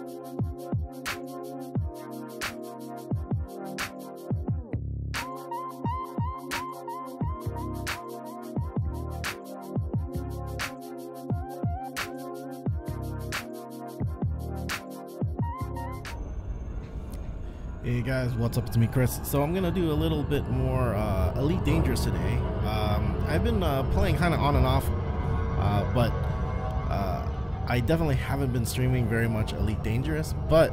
Hey guys, what's up? It's me, Chris. So I'm gonna do a little bit more Elite Dangerous today. I've been playing kind of on and off, but I definitely haven't been streaming very much Elite Dangerous. But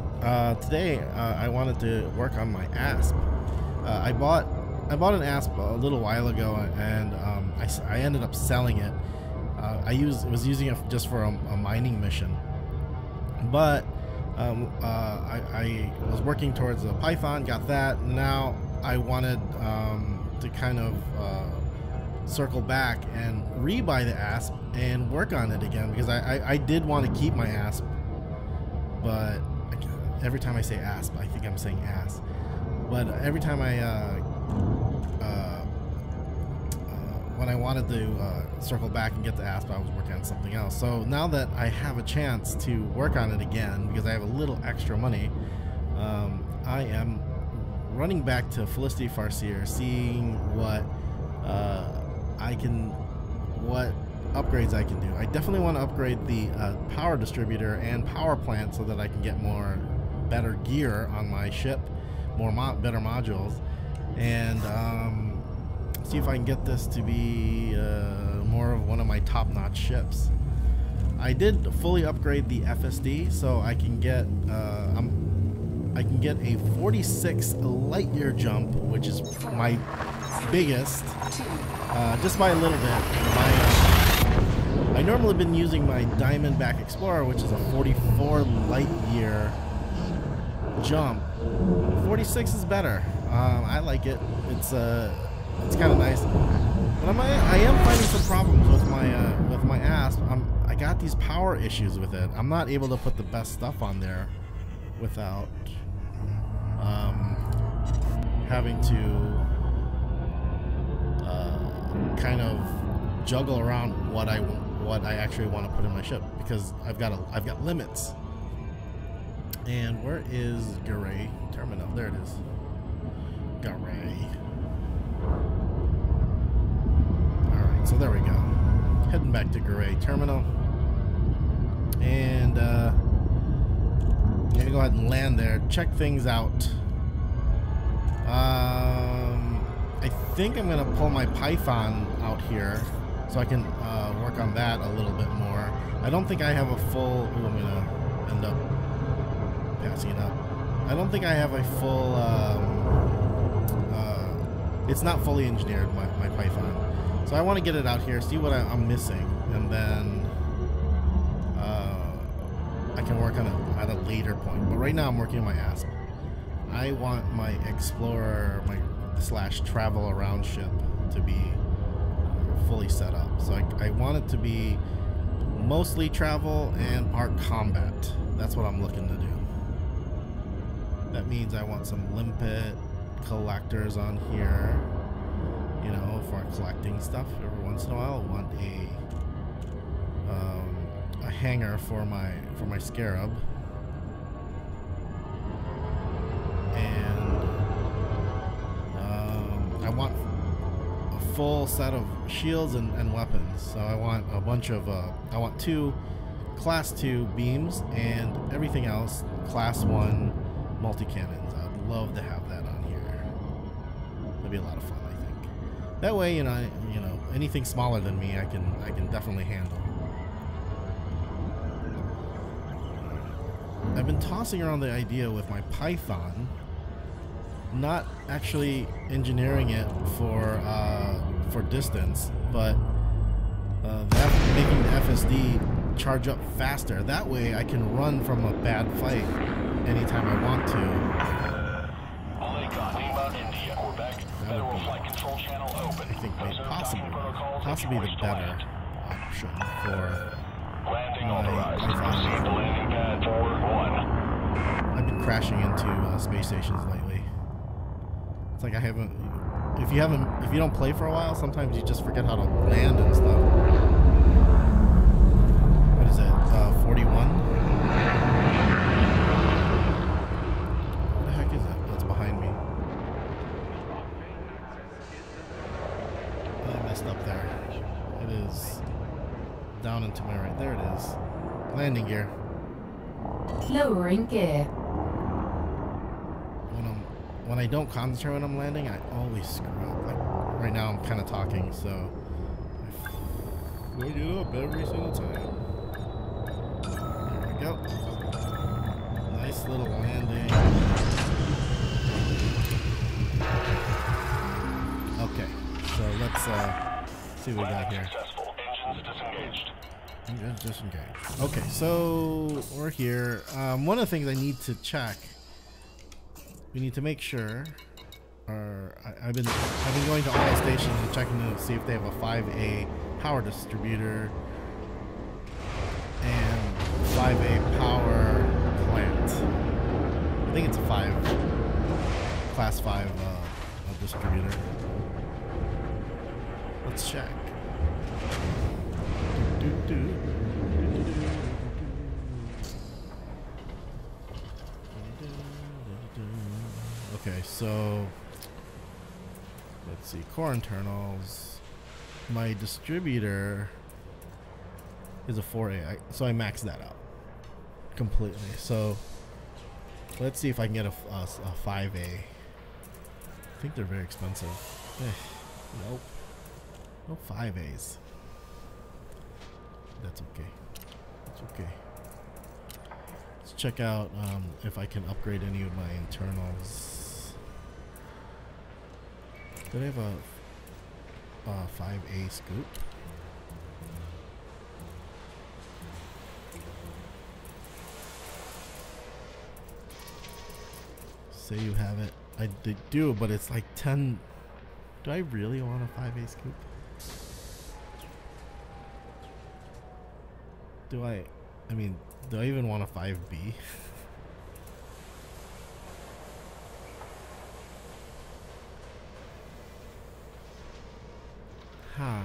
today I wanted to work on my ASP. I bought an ASP a little while ago, and I ended up selling it. I was using it just for a mining mission, but I was working towards a Python, got that. Now I wanted to kind of circle back and rebuy the ASP and work on it again, because I did want to keep my ASP, but every time I say ASP, I think I'm saying ass. But every time when I wanted to circle back and get the ASP, I was working on something else. So now that I have a chance to work on it again, because I have a little extra money, I am running back to Felicity Farseer, seeing what what upgrades I can do. I definitely want to upgrade the power distributor and power plant so that I can get better gear on my ship, better modules, and see if I can get this to be more of one of my top-notch ships. I did fully upgrade the FSD, so I can get a 46 light year jump, which is my biggest, just by a little bit. I normally been using my Diamondback Explorer, which is a 44 light year jump. 46 is better. I like it. It's kind of nice, but I am finding some problems with my ASP. I got these power issues with it. I'm not able to put the best stuff on there without having to kind of juggle around what I actually want to put in my ship, because I've got limits. And where is Garay Terminal? There it is. Garay. Alright, so there we go. Heading back to Garay Terminal. And I'm gonna go ahead and land there, check things out. I think I'm gonna pull my Python out here so I can work on that a little bit more. I don't think I have a full. Ooh, I'm gonna end up passing it up. I don't think I have a full. It's not fully engineered, my Python. So I want to get it out here, see what I'm missing, and then I can work on it at a later point. But right now I'm working on my ASP. I want my Explorer, my / travel around ship to be fully set up. So I want it to be mostly travel and part combat. That's what I'm looking to do. That means I want some limpet collectors on here, you know, for collecting stuff every once in a while. I want a hangar for my Scarab, and I want a full set of shields and weapons. So I want a bunch of I want 2 class 2 beams and everything else class 1 multi-cannons. I'd love to have that on here. That'd be a lot of fun, I think. That way, you know, anything smaller than me, I can definitely handle. I've been tossing around the idea with my Python, not actually engineering it for distance, but making the FSD charge up faster. That way I can run from a bad fight anytime I want to. That would be, I think, possibly the better option for my Python. I've been crashing into space stations lately. It's like if you don't play for a while, sometimes you just forget how to land and stuff. What is it? 41? to my right. There it is. Landing gear. Lowering gear. When I don't concentrate when I'm landing, I always screw up. Like right now, I'm kind of talking, so I fuck it up every single time. There we go. Nice little landing. Okay, so let's see what we got here. Engines disengaged. Okay, so we're here. One of the things I need to check. We need to make sure. I've been going to all the stations and checking to see if they have a 5A power distributor and 5A power plant. I think it's a class 5 distributor. Let's check. Okay, so let's see, core internals. My distributor is a 4A, so I maxed that out completely. So let's see if I can get a 5A. I think they're very expensive. Nope, no 5As. That's okay. That's okay. Let's check out if I can upgrade any of my internals. Do they have a 5A scoop? Say you have it. They do, but it's like 10. Do I really want a 5A scoop? I mean, do I even want a 5B? Huh.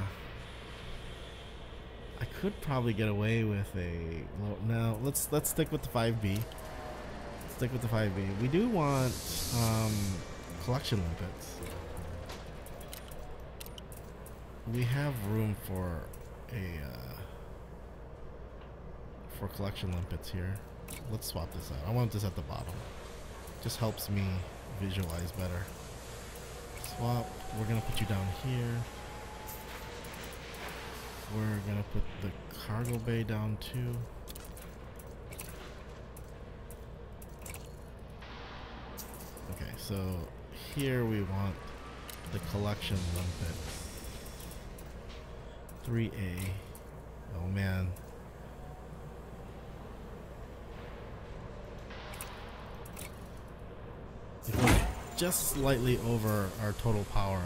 I could probably get away with a... Well, no, let's stick with the 5B. Stick with the 5B. We do want collection limpets. We have room for a for collection limpets here. Let's swap this out. I want this at the bottom. Just helps me visualize better. Swap. We're gonna put you down here. We're gonna put the cargo bay down too. Okay, so here we want the collection limpets. 3A. Oh man. It goes just slightly over our total power.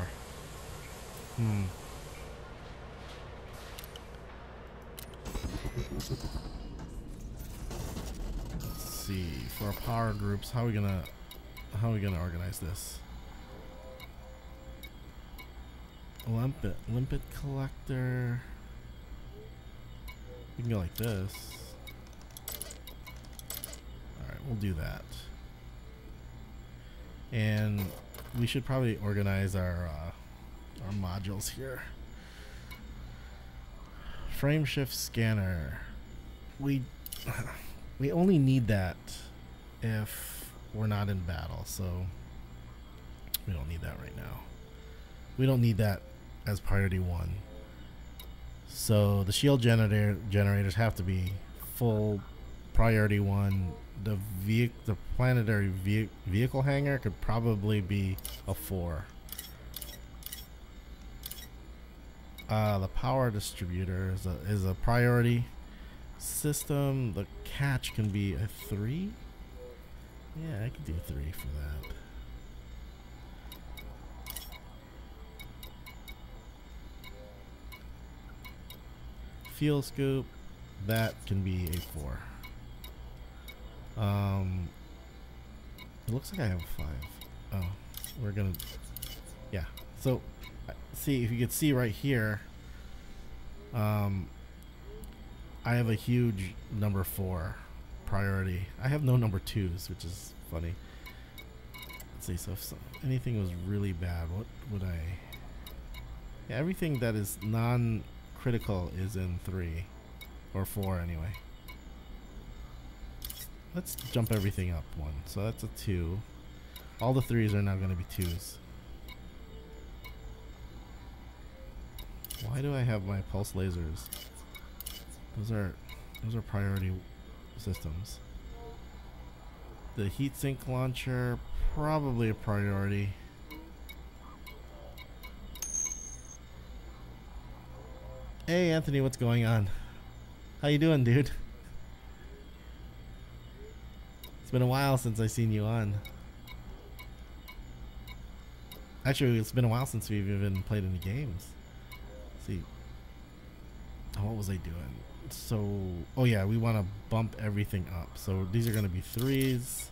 Let's see, for our power groups, how are we gonna organize this? Limpet collector. We can go like this. Alright, we'll do that. And we should probably organize our modules here. Frame shift scanner. We only need that if we're not in battle, so we don't need that right now. We don't need that as priority 1. So the shield generators have to be full priority 1. The planetary vehicle hangar could probably be a 4. The power distributor is a priority system. The catch can be a 3. Yeah, I could do 3 for that. Fuel scoop, that can be a 4. It looks like I have a 5. Oh, we're gonna, yeah. So, see if you could see right here. I have a huge number 4 priority. I have no number 2s, which is funny. Let's see. So if anything was really bad, what would I? Yeah, everything that is non-critical is in 3. or 4 anyway. Let's jump everything up 1. So that's a 2. All the 3s are now going to be 2s. Why do I have my pulse lasers? Those are priority systems. The heatsink launcher, probably a priority. Hey Anthony, what's going on? How you doing, dude? It's been a while since I seen you on. Actually, it's been a while since we've even played any games. Let's see. Oh, what was I doing? So, oh yeah, we want to bump everything up. So these are going to be 3s.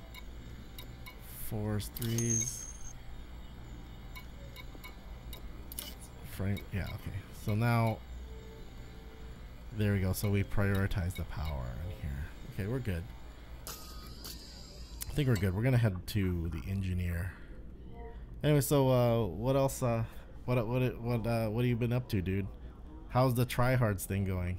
4s, 3s. Frame, yeah, okay. So now, there we go. So we prioritize the power in here. Okay, we're good. I think we're good. We're gonna head to the engineer. Anyway, so what else? What have you been up to, dude? How's the tryhards thing going?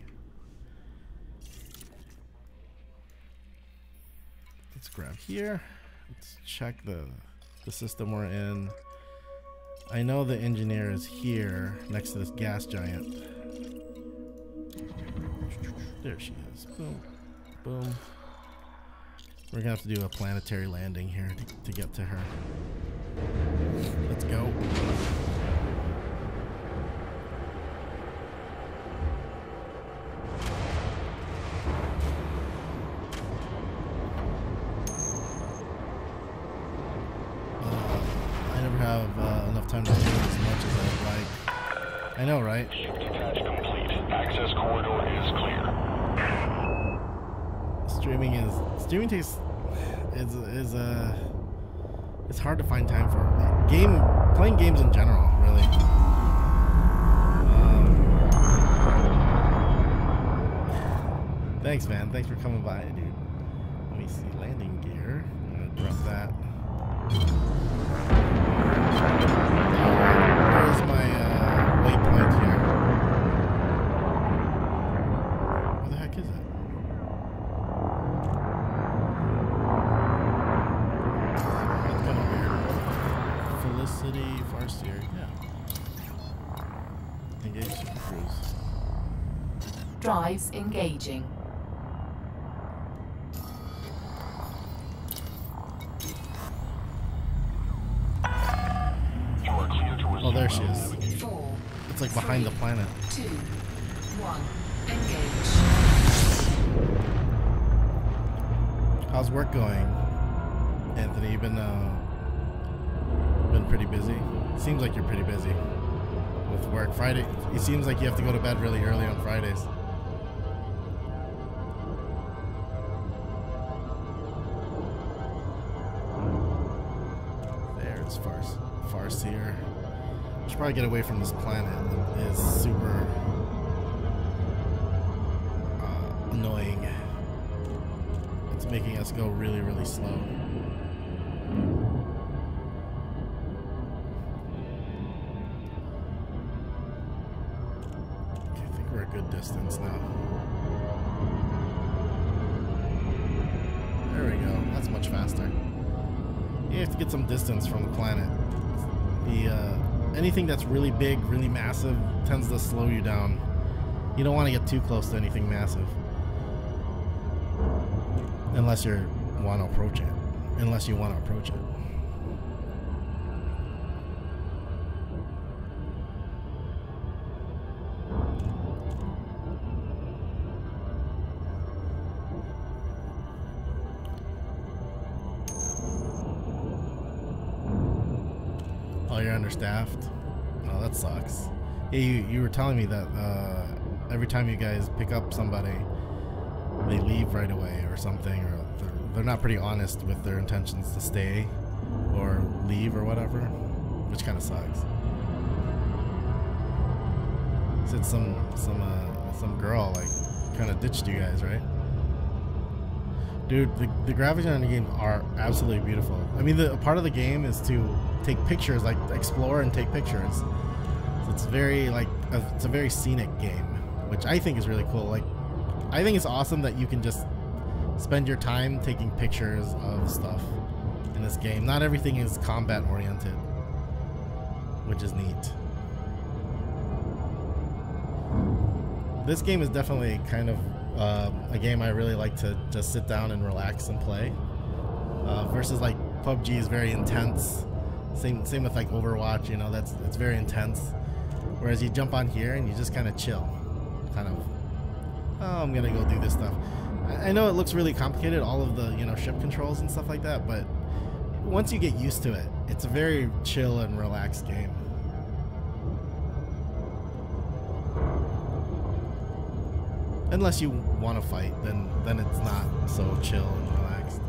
Let's grab here. Let's check the system we're in. I know the engineer is here next to this gas giant. There she is. Boom. Boom. We're gonna have to do a planetary landing here to get to her. Let's go. I never have enough time to do as much as I'd like. I know, right? Shift attach complete. Access corridor is clear. Streaming takes it's hard to find time for playing games in general, really. Thanks, man. Thanks for coming by, dude. Let me see landing gear. I'm gonna drop that. Where's my waypoint here? Where the heck is it? That's kind of weird. Felicity, Farseer, yeah. Engage Super Cruise. Drives engaging. Oh, there she is. 4, It's like behind the planet. 2, 1, engage. How's work going, Anthony? You've been pretty busy. Seems like you're pretty busy with work. Friday. It seems like you have to go to bed really early on Fridays. There's Farseer. Should probably get away from this planet. It is super annoying. It's making us go really, really slow. Okay, I think we're a good distance now. There we go. That's much faster. You have to get some distance from the planet. Anything that's really big, really massive, tends to slow you down. You don't want to get too close to anything massive. Unless you want to approach it. Oh, you're understaffed? Oh, that sucks. Yeah, you were telling me that every time you guys pick up somebody, they leave right away or something, or they're not pretty honest with their intentions to stay or leave or whatever, which kind of sucks. Said some girl like kind of ditched you guys, right? Dude, the graphics on the game are absolutely beautiful. I mean, a part of the game is to take pictures, like explore and take pictures. So it's very it's a very scenic game, which I think is really cool. Like I think it's awesome that you can just spend your time taking pictures of stuff in this game. Not everything is combat oriented, which is neat. This game is definitely kind of a game I really like to just sit down and relax and play. Versus like PUBG is very intense. Same with like Overwatch, you know, it's very intense. Whereas you jump on here and you just kind of chill. Kind of, oh, I'm gonna go do this stuff. I know it looks really complicated, all of the, you know, ship controls and stuff like that, but once you get used to it, it's a very chill and relaxed game. Unless you want to fight, then it's not so chill and relaxed.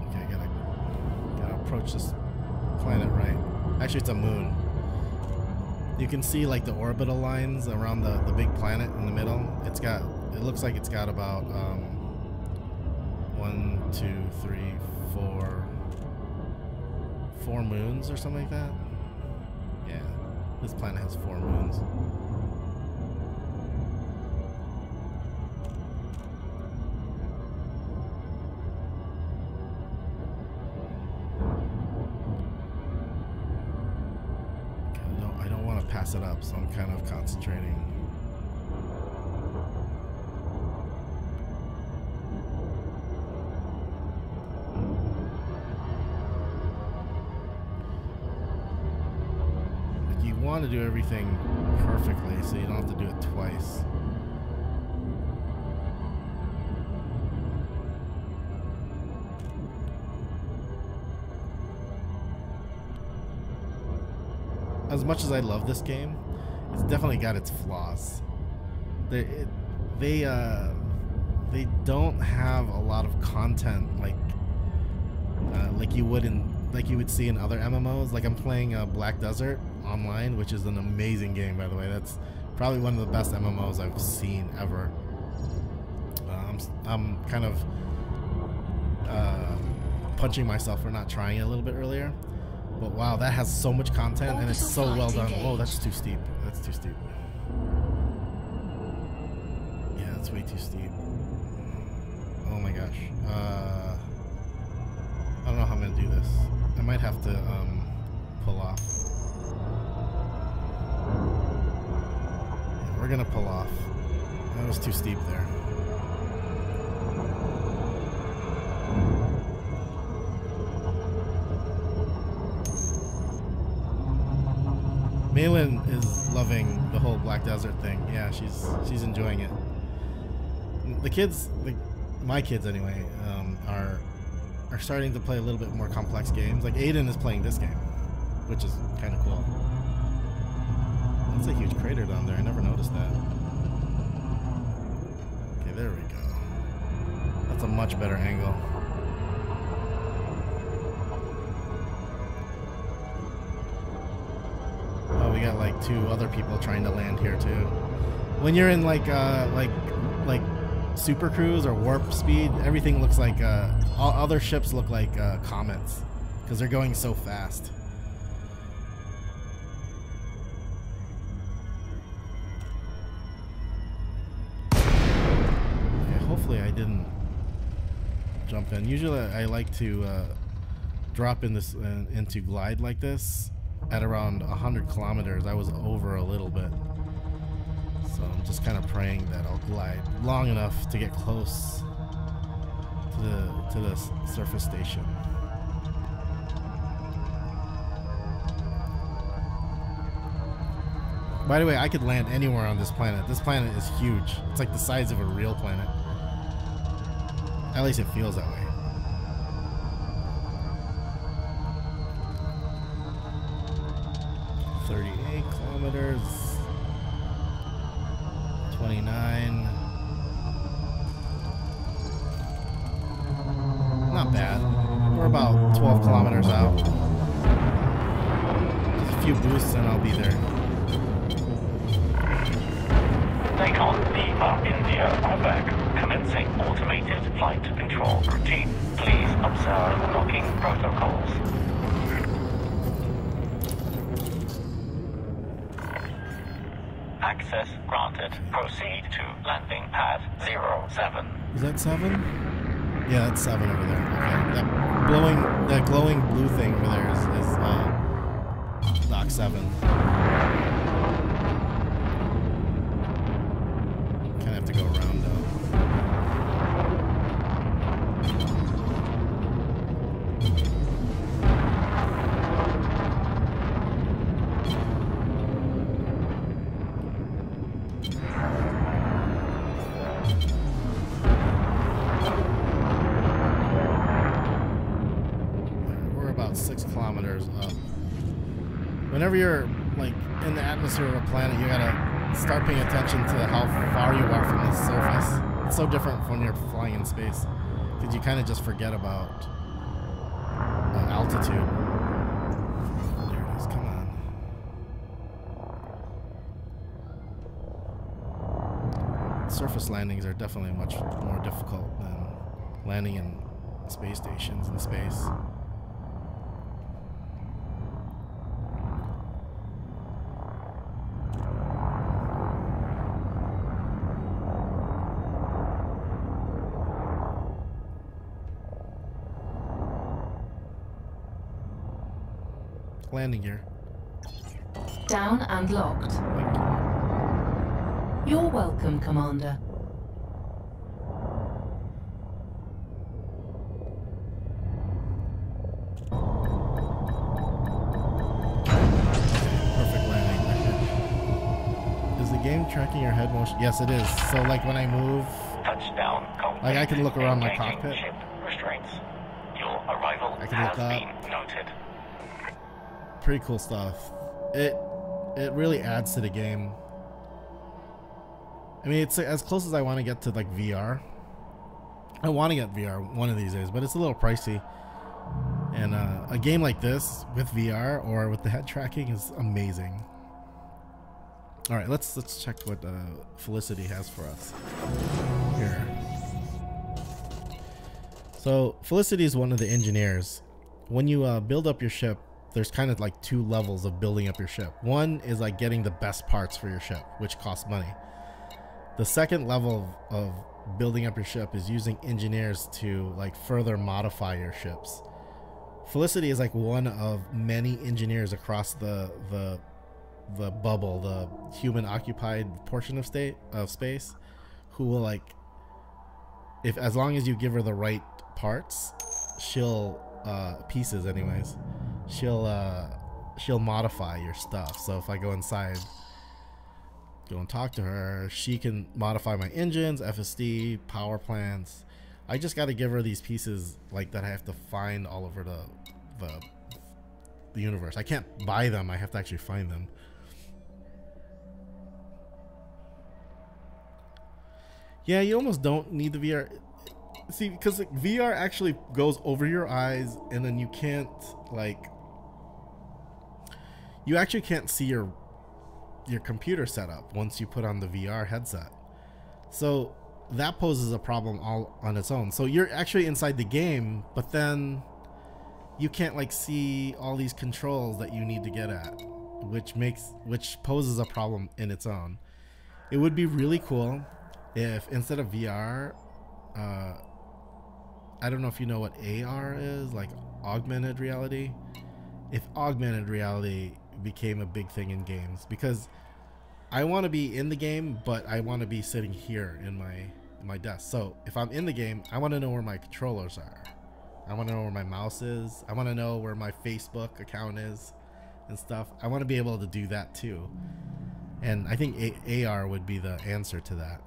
Okay, gotta approach this planet right. Actually, it's a moon. You can see like the orbital lines around the big planet in the middle. It looks like it's got about 1, 2, 3, 4 moons or something like that. Yeah, this planet has 4 moons. Okay, I don't want to pass it up, so I'm kind of concentrating. Want to do everything perfectly so you don't have to do it twice. As much as I love this game, it's definitely got its flaws. They don't have a lot of content like you would see in other MMOs. Like I'm playing Black Desert Online, which is an amazing game, by the way. That's probably one of the best MMOs I've seen ever. I'm kind of punching myself for not trying it a little bit earlier. But wow, that has so much content and it's so well done. Whoa, that's too steep. That's too steep. Yeah, that's way too steep. Oh my gosh. I don't know how I'm gonna do this. I might have to pull off. Yeah, we're gonna pull off. That was too steep there. Malin is loving the whole Black Desert thing. Yeah, she's enjoying it. The kids, my kids anyway, are starting to play a little bit more complex games. Like Aiden is playing this game, which is kind of cool. That's a huge crater down there. I never noticed that. Okay, there we go. That's a much better angle. Oh, we got like 2 other people trying to land here too. When you're in like Super Cruise or warp speed, everything looks like all other ships look like comets because they're going so fast. Okay, hopefully I didn't jump in. Usually I like to drop in this into glide like this at around 100 kilometers. I was over a little bit. So I'm just kind of praying that I'll glide long enough to get close to the surface station. By the way, I could land anywhere on this planet. This planet is huge. It's like the size of a real planet. At least it feels that way. Kilometers, 29. Not bad. We're about 12 kilometers out. Just a few boosts and I'll be there. Take on Lima, India, Quebec. commencing automated flight control routine. Please observe docking protocols. Access granted. Proceed to landing pad 07. Is that 7? Yeah, that's 7 over there. Okay, that glowing blue thing over there is Dock 7. Kind of have to go around though. We're about 6 kilometers up. Whenever you're like in the atmosphere of a planet, you gotta start paying attention to how far you are from the surface. It's so different when you're flying in space, because you kind of just forget about altitude. There it is, come on. Surface landings are definitely much more difficult than landing in space stations in space. Landing gear. Down and locked. Thank you. You're welcome, Commander. Perfect landing. Is the game tracking your head motion? Yes, it is. So like when I move, Touchdown. like I can look around my Engaging cockpit. Ship restraints. Your arrival I can has look up. been noted. Pretty cool stuff. It really adds to the game. I mean, it's as close as I want to get to like VR. I want to get VR one of these days, but it's a little pricey. And a game like this with VR or with the head tracking is amazing. All right, let's check what Felicity has for us here. So Felicity is one of the engineers. When you build up your ship, there's kind of like 2 levels of building up your ship. One is like getting the best parts for your ship, which costs money. The second level of building up your ship is using engineers to like further modify your ships. Felicity is like one of many engineers across the bubble, the human occupied portion of space, who will like, if as long as you give her the right parts, she'll pieces anyways, she'll modify your stuff. So if I go inside, go and talk to her, she can modify my engines, FSD, power plants. I just got to give her these pieces like that I have to find all over the universe. I can't buy them, I have to actually find them. Yeah, you almost don't need the VR. See, because like, VR actually goes over your eyes, and then you can't like, you actually can't see your computer setup once you put on the VR headset. So that poses a problem all on its own. So you're actually inside the game, but then you can't like see all these controls that you need to get at, which poses a problem in its own. It would be really cool if instead of VR, I don't know if you know what AR is, like augmented reality. If augmented reality became a big thing in games, because I want to be in the game, but I want to be sitting here in my desk. So if I'm in the game, I want to know where my controllers are. I want to know where my mouse is. I want to know where my Facebook account is and stuff. I want to be able to do that too. And I think AR would be the answer to that.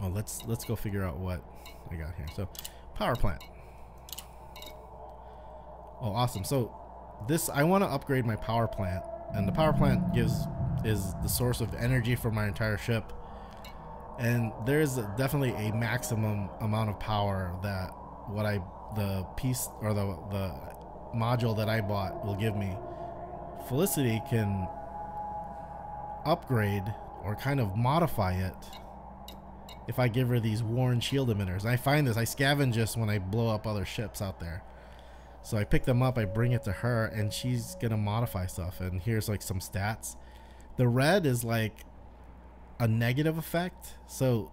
Oh, let's go figure out what I got here. So power plant. Oh, awesome. So this, I want to upgrade my power plant, and the power plant is the source of energy for my entire ship. And there's definitely a maximum amount of power that the piece or the module that I bought will give me. Felicity can upgrade or kind of modify it if I give her these worn shield emitters. I find this, I scavenge this when I blow up other ships out there. So I pick them up, I bring it to her, and she's gonna modify stuff. And here's like some stats. The red is like a negative effect, so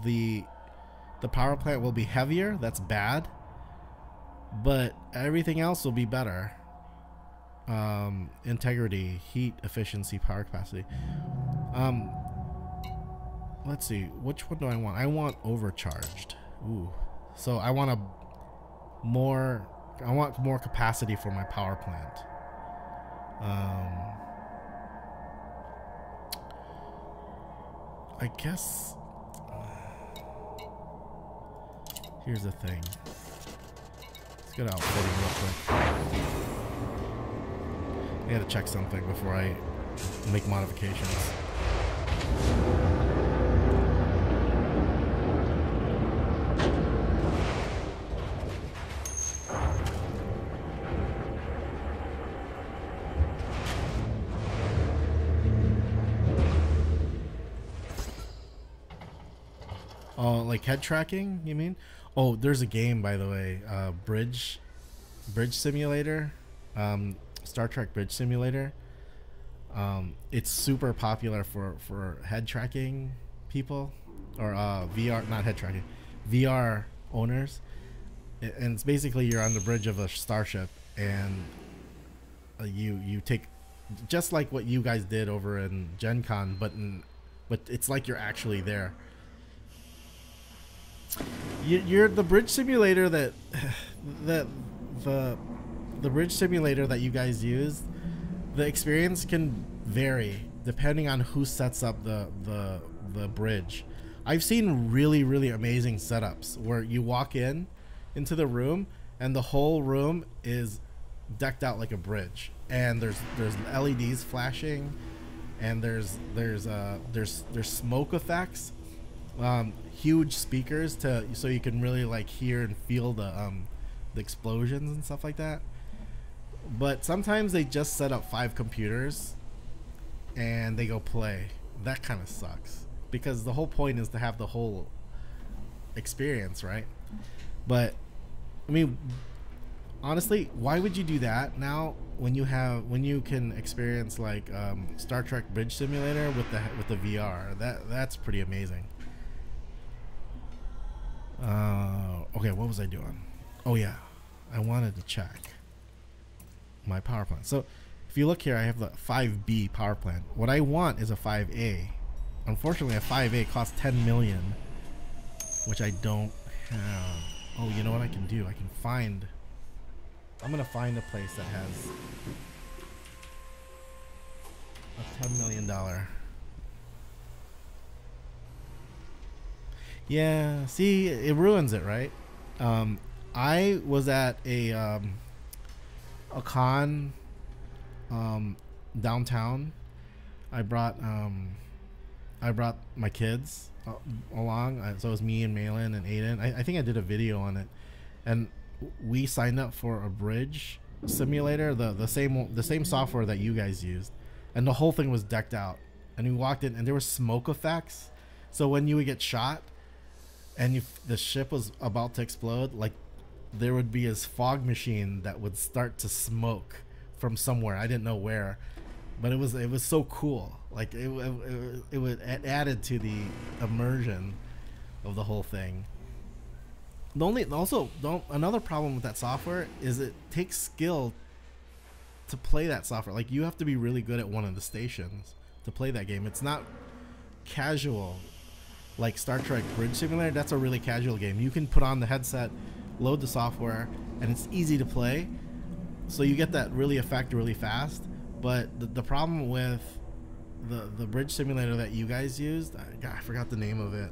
the power plant will be heavier. That's bad, but everything else will be better. Integrity, heat efficiency, power capacity. Let's see, which one do I want? I want overcharged. Ooh, so I want more capacity for my power plant. I guess here's the thing. Let's get outfitting real quick. I gotta check something before I make modifications. Oh, like head tracking, you mean? Oh, there's a game, by the way, Bridge Simulator, Star Trek Bridge Simulator. It's super popular for head tracking people, or VR, not head tracking, VR owners. And it's basically you're on the bridge of a starship, and you take just like what you guys did over in Gen Con, but it's like you're actually there. You're the bridge simulator that the bridge simulator that you guys use. The experience can vary depending on who sets up the bridge. I've seen really amazing setups where you walk into the room and the whole room is decked out like a bridge, and there's LEDs flashing, and there's smoke effects. Huge speakers so you can really like hear and feel the explosions and stuff like that. But sometimes they just set up 5 computers and they go play. That kind of sucks, because the whole point is to have the whole experience, right? But I mean, honestly, why would you do that now when you can experience like Star Trek Bridge Simulator with the VR? That's pretty amazing. Okay, what was I doing? Oh yeah, I wanted to check my power plant. So if you look here, I have the 5B power plant. What I want is a 5A. Unfortunately, a 5A costs 10 million, which I don't have. Oh, you know what I can do? I'm gonna find a place that has a $10 million. Yeah, see, it ruins it, right? I was at a con downtown. I brought my kids along. So it was me and Malin and Aiden. I think I did a video on it, and we signed up for a bridge simulator, the same software that you guys used, and the whole thing was decked out. And we walked in, and there were smoke effects. So when you would get shot, and the ship was about to explode, like there would be this fog machine that would start to smoke from somewhere. I didn't know where, but it was so cool. Like it added to the immersion of the whole thing. Another problem with that software is it takes skill to play that software. Like you have to be really good at one of the stations to play that game. It's not casual. Like Star Trek Bridge Simulator, that's a really casual game. You can put on the headset, load the software, and it's easy to play. So you get that effect really fast. But the problem with the Bridge Simulator that you guys used, I forgot the name of it.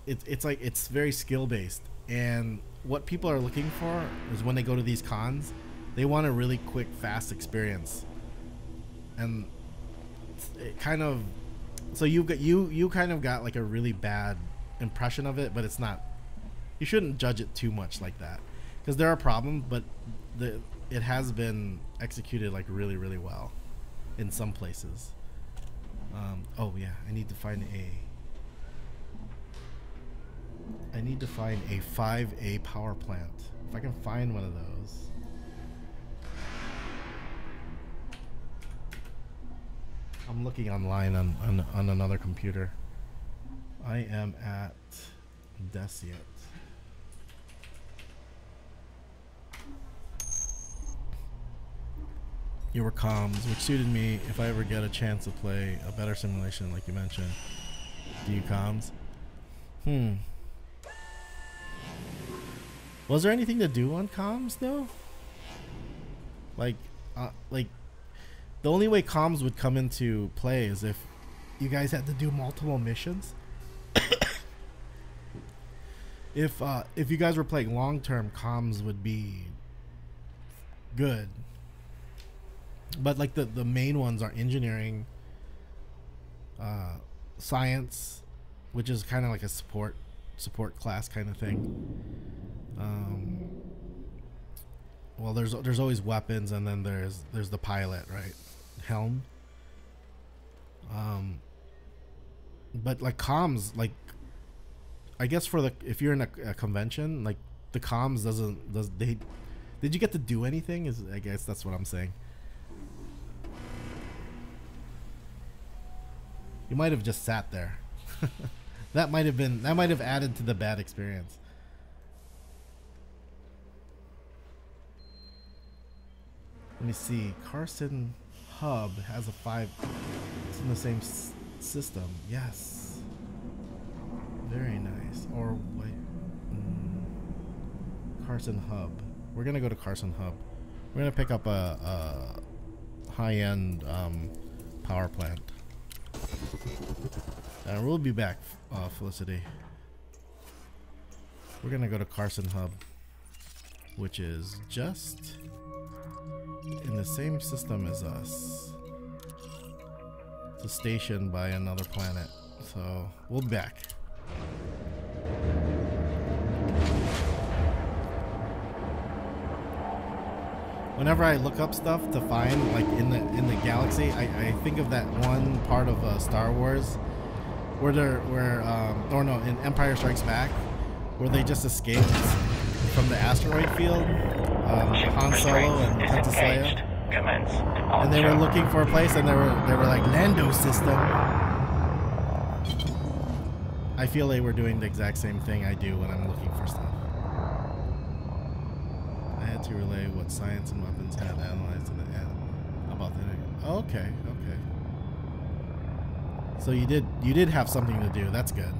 It's very skill based, and what people are looking for is when they go to these cons, they want a really quick, fast experience. And it kind of, so you kind of got like a really bad impression of it, but it's not, you shouldn't judge it too much like that, because there are problems, but it has been executed like really well in some places. Oh yeah, I need to find a 5A power plant. If I can find one of those. I'm looking online on another computer. I am at Deciat. You were comms, which suited me if I ever get a chance to play a better simulation like you mentioned. Do you comms? Was there anything to do on comms though? Like the only way comms would come into play is if you guys had to do multiple missions. If you guys were playing long term, comms would be good. But like the main ones are engineering, science, which is kind of like a support class kind of thing. Well, there's always weapons, and then there's the pilot, right? Helm. But like comms, like I guess if you're in a convention, like the comms did you get to do anything? I guess that's what I'm saying. You might have just sat there. that might have added to the bad experience. Let me see. Carson Hub has a 5. It's in the same system. Yes. Very nice. Or wait. Carson Hub. We're gonna go to Carson Hub. We're gonna pick up a high-end power plant. And we'll be back, Felicity. We're gonna go to Carson Hub, which is just in the same system as us. It's a station by another planet, so we'll be back. Whenever I look up stuff to find, like in the galaxy, I think of that one part of Star Wars where in Empire Strikes Back, where they just escaped from the asteroid field. Han Solo and Princess Leia, and they were looking for a place, and they were like Lando system. I feel they were doing the exact same thing I do when I'm looking for stuff. I had to relay what science and weapons had analyzed to the end about the. Okay. So you did have something to do. That's good.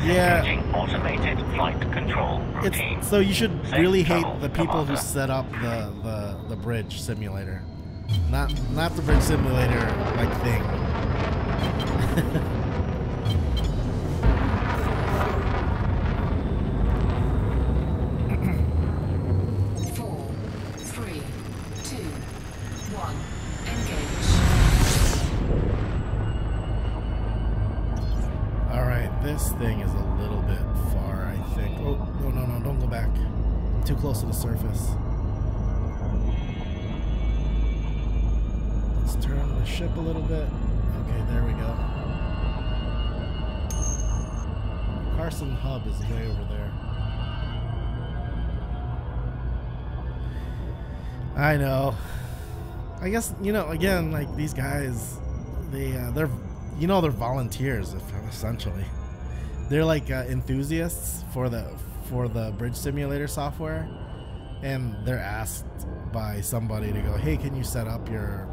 Yeah. Automated flight control routine. So you should really hate the people who set up the bridge simulator, not the bridge simulator like thing. 4, 3, 2, 1, engage. All right, this thing is a little bit far, I think. Oh, no, don't go back. I'm too close to the surface. Let's turn the ship a little bit. Okay, there we go. Carson Hub is way over there. I know. I guess, again, like these guys, they're volunteers essentially. They're like enthusiasts for the bridge simulator software, and they're asked by somebody to go, hey, can you set up your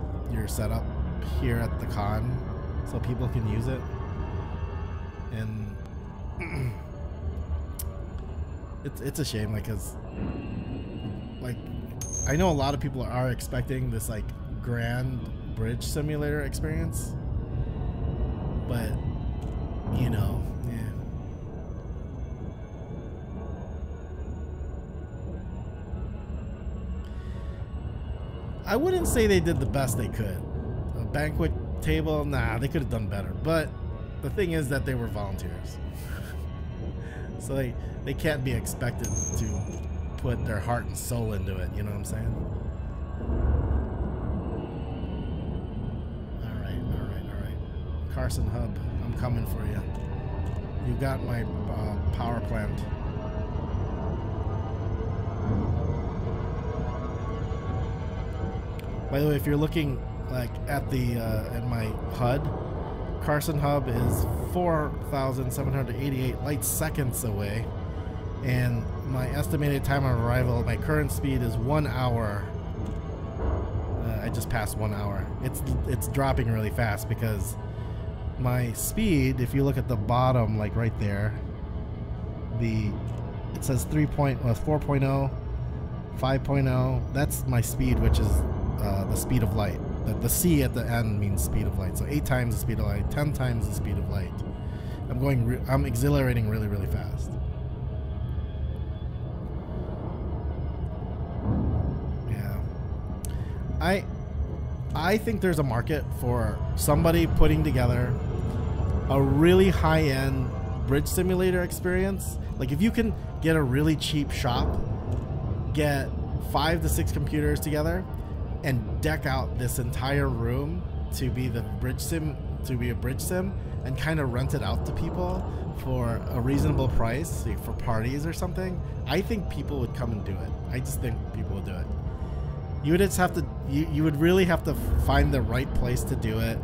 setup here at the con so people can use it? And it's a shame, like, cause like I know a lot of people are expecting this like grand bridge simulator experience, but yeah. I wouldn't say they did the best they could. Banquet table, nah, they could have done better. But the thing is that they were volunteers. So they can't be expected to put their heart and soul into it, you know what I'm saying? Alright. Carson Hub, I'm coming for you. You got my power plant. By the way, if you're looking like at the at my HUD, Carson Hub is 4,788 light seconds away, and my estimated time of arrival, my current speed is 1 hour. I just passed 1 hour. It's dropping really fast because my speed, if you look at the bottom, like right there, it says 4.0, 5.0. That's my speed, which is the speed of light. The C at the end means speed of light. So 8 times the speed of light, 10 times the speed of light. I'm accelerating really, really fast. Yeah. I think there's a market for somebody putting together a really high-end bridge simulator experience. Like if you can get a really cheap shop, get 5 to 6 computers together, and deck out this entire room to be the bridge sim, and kind of rent it out to people for a reasonable price, like for parties or something, I think people would come and do it. I just think people would do it. You would just have to, you would really have to find the right place to do it.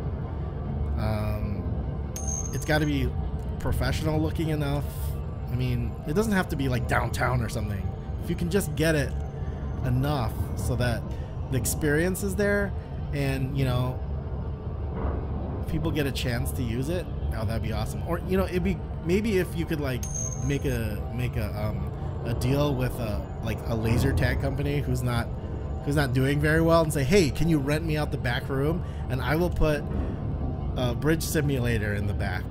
It's got to be professional looking enough. I mean, it doesn't have to be like downtown or something. If you can just get it enough so that the experience is there, and you know, people get a chance to use it, oh, that'd be awesome. Or you know, it'd be maybe if you could like make a deal with a laser tag company who's not doing very well, and say, hey, can you rent me out the back room, and I will put a bridge simulator in the back,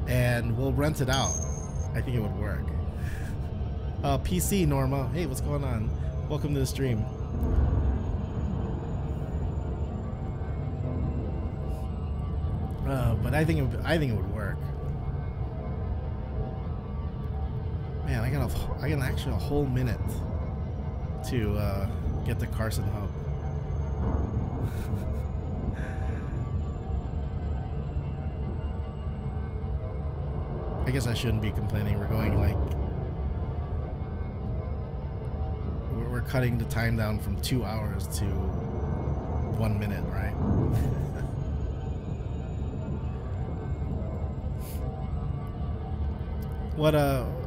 and we'll rent it out. I think it would work. PC Norma, hey, what's going on? Welcome to the stream. But I think it would work. Man, I got actually a whole minute to get to Carson Hub. I guess I shouldn't be complaining. We're going like we're cutting the time down from 2 hours to 1 minute, right? What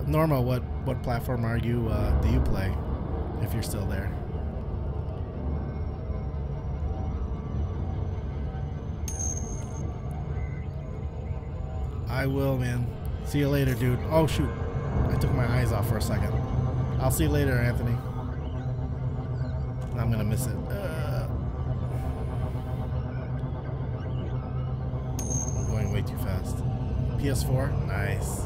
Norma, what platform are you do you play, if you're still there? I will, man. See you later, dude. Oh shoot, I took my eyes off for a second. I'll see you later, Anthony. I'm gonna miss it. I'm going way too fast. PS4, nice.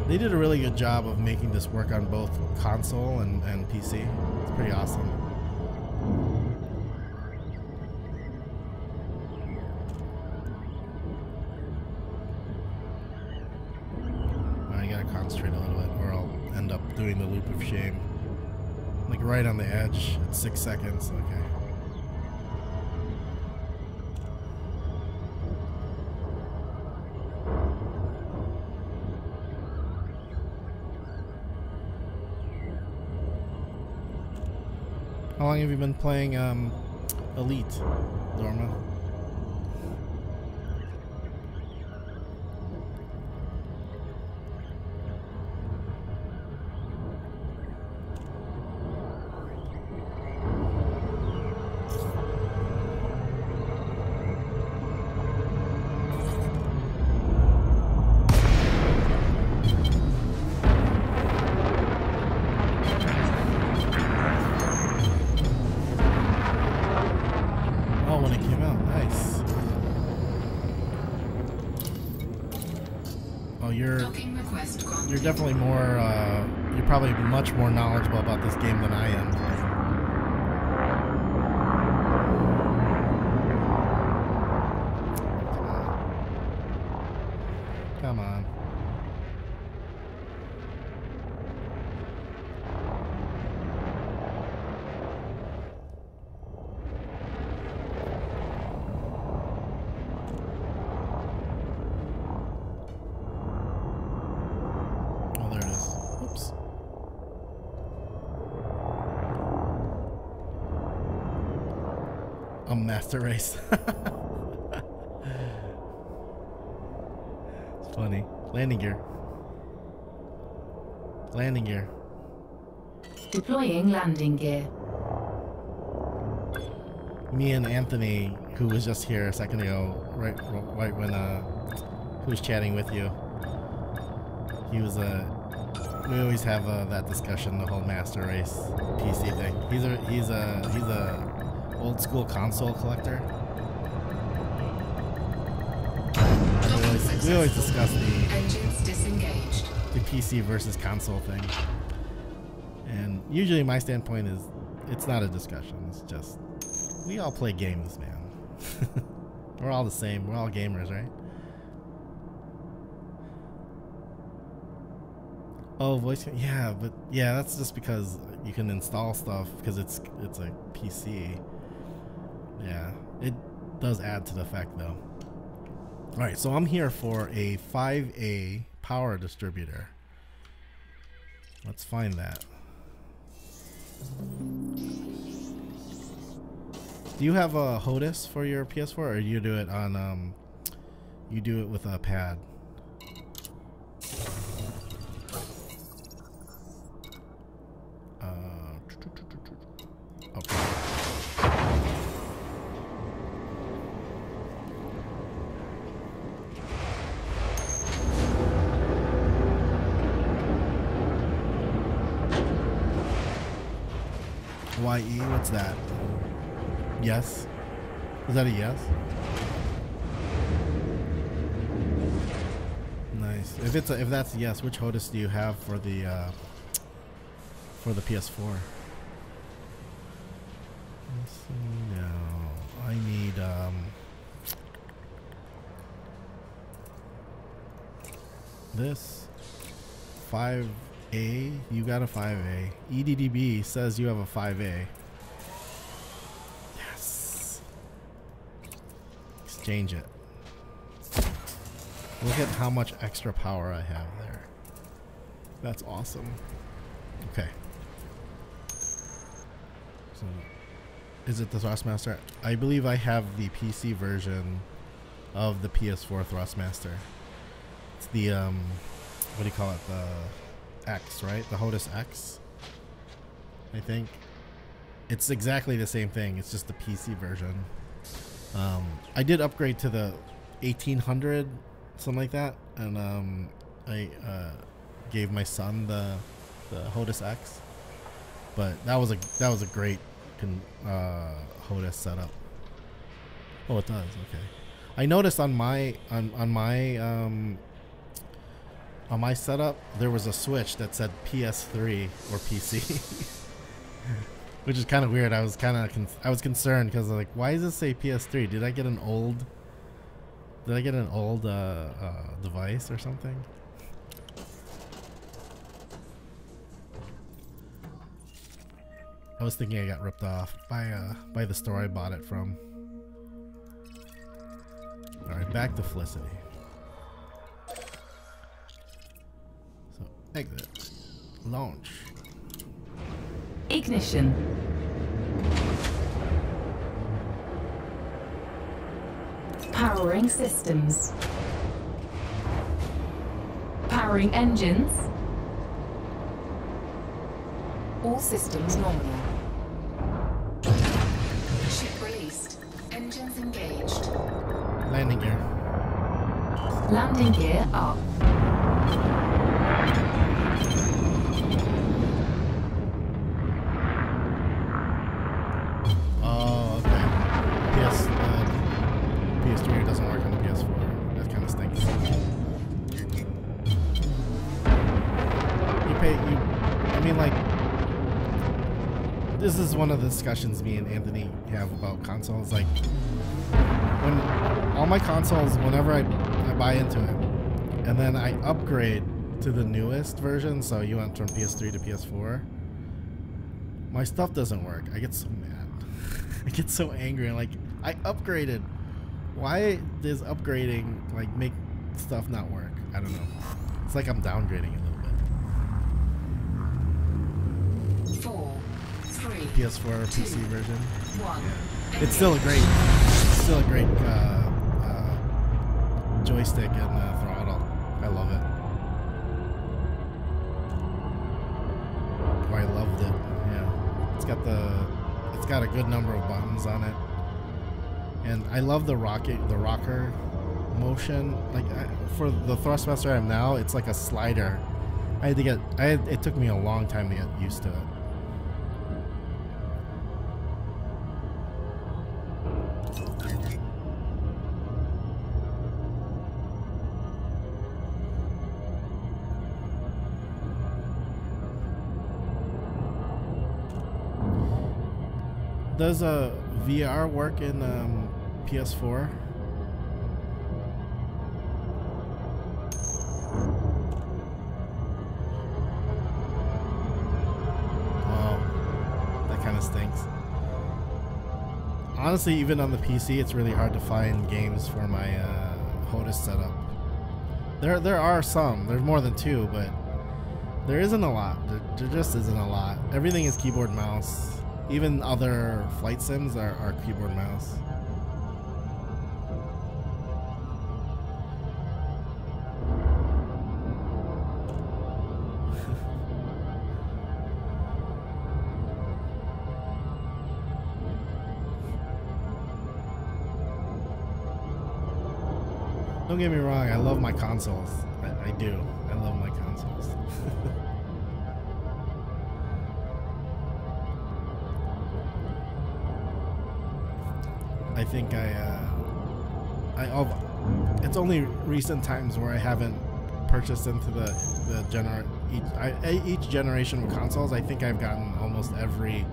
They did a really good job of making this work on both console and PC. It's pretty awesome. I gotta concentrate a little bit or I'll end up doing the loop of shame. Like right on the edge at 6 seconds. Okay. How long have you been playing Elite, Dorma? You're definitely more, you're probably much more knowledgeable about this game than I am. A master race. It's funny. Landing gear. Landing gear. Deploying landing gear. Me and Anthony, who was just here a second ago, right when who was chatting with you, he was we always have that discussion, the whole master race PC thing. He's a old school console collector. We always discuss Engines disengaged. the PC versus console thing, and usually my standpoint is it's not a discussion. It's just we all play games, man. We're all the same. We're all gamers, right? Oh, voice. Yeah, but yeah, that's just because you can install stuff because it's a PC. Yeah, it does add to the fact though. All right, so I'm here for a 5A power distributor. Let's find that. Do you have a HOTAS for your PS4, or do you do it on you do it with a pad? Okay. YE, what's that? Yes. Is that a yes? Nice. If that's a yes, which HOTAS do you have for the PS4? Let's see now. I need this 5A. You got a 5A. EDDB says you have a 5A. Yes. Exchange it. Look at how much extra power I have there. That's awesome. Okay. So, is it the Thrustmaster? I believe I have the PC version of the PS4 Thrustmaster. It's the what do you call it? The X, right? The HOTAS X, I think. It's exactly the same thing. It's just the PC version. I did upgrade to the 1800, something like that, and I gave my son the HOTAS X. But that was a great HOTAS setup. Oh, it does. Okay. I noticed on my setup there was a switch that said PS3 or PC, which is kind of weird. I was concerned because like, why does it say PS3? Did I get an old device or something? I was thinking I got ripped off by the store I bought it from. All right, back to Felicity. So exit, launch, Ignition. Powering systems. Powering engines. All systems nominal. Ship released. Engines engaged. landing gear. Landing gear up. Oh, okay. PS3 doesn't work on the PS4. That kind of stinks. I mean, like, this is one of the discussions me and Anthony have about consoles. Like, when all my consoles, whenever I buy into it, and then I upgrade to the newest version, so you went from PS3 to PS4, my stuff doesn't work. I get so mad. I get so angry. Like, I upgraded. Why does upgrading like make stuff not work? I don't know. It's like I'm downgrading a little bit. 4, 3, PS4 or PC version. 1. Yeah. It's still a great joystick and throttle. I love it. Oh, I loved it. Yeah, it's got a good number of buttons on it, and I love the rocker motion. Like for the Thrustmaster I have now, it's like a slider. It took me a long time to get used to it. Does VR work in PS4? Oh, that kind of stinks. Honestly, even on the PC, it's really hard to find games for my HOTAS setup. There are some. There's more than 2, but there isn't a lot. There just isn't a lot. Everything is keyboard mouse. Even other flight sims are keyboard mouse. Don't get me wrong, I love my consoles. I do. I love my consoles. I think it's only recent times where I haven't purchased into each generation of consoles. I think I've gotten almost every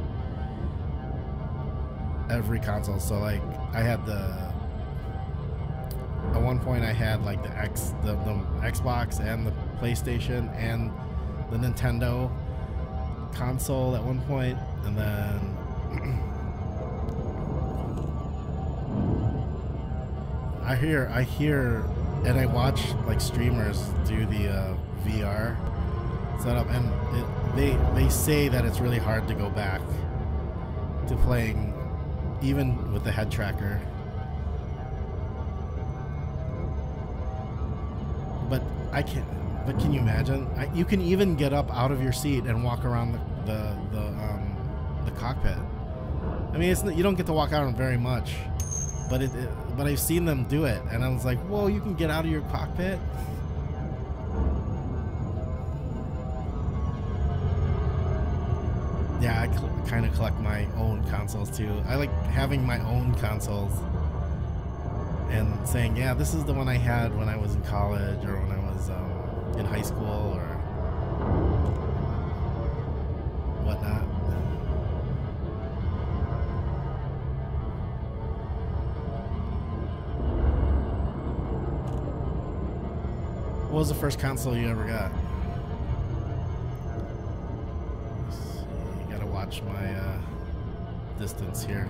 console. So like I had at one point I had like the Xbox and the PlayStation and the Nintendo console at one point, and then I hear and I watch like streamers do the VR setup, and they say that it's really hard to go back to playing even with the head tracker. But I can't. But can you imagine? You can even get up out of your seat and walk around the cockpit. I mean, you don't get to walk around very much, but but I've seen them do it, and I was like, whoa, you can get out of your cockpit? Yeah, I kind of collect my own consoles too. I like having my own consoles and saying, yeah, this is the one I had when I was in college or when I was in high school or whatnot. What was the first console you ever got? Let's see, gotta watch my distance here.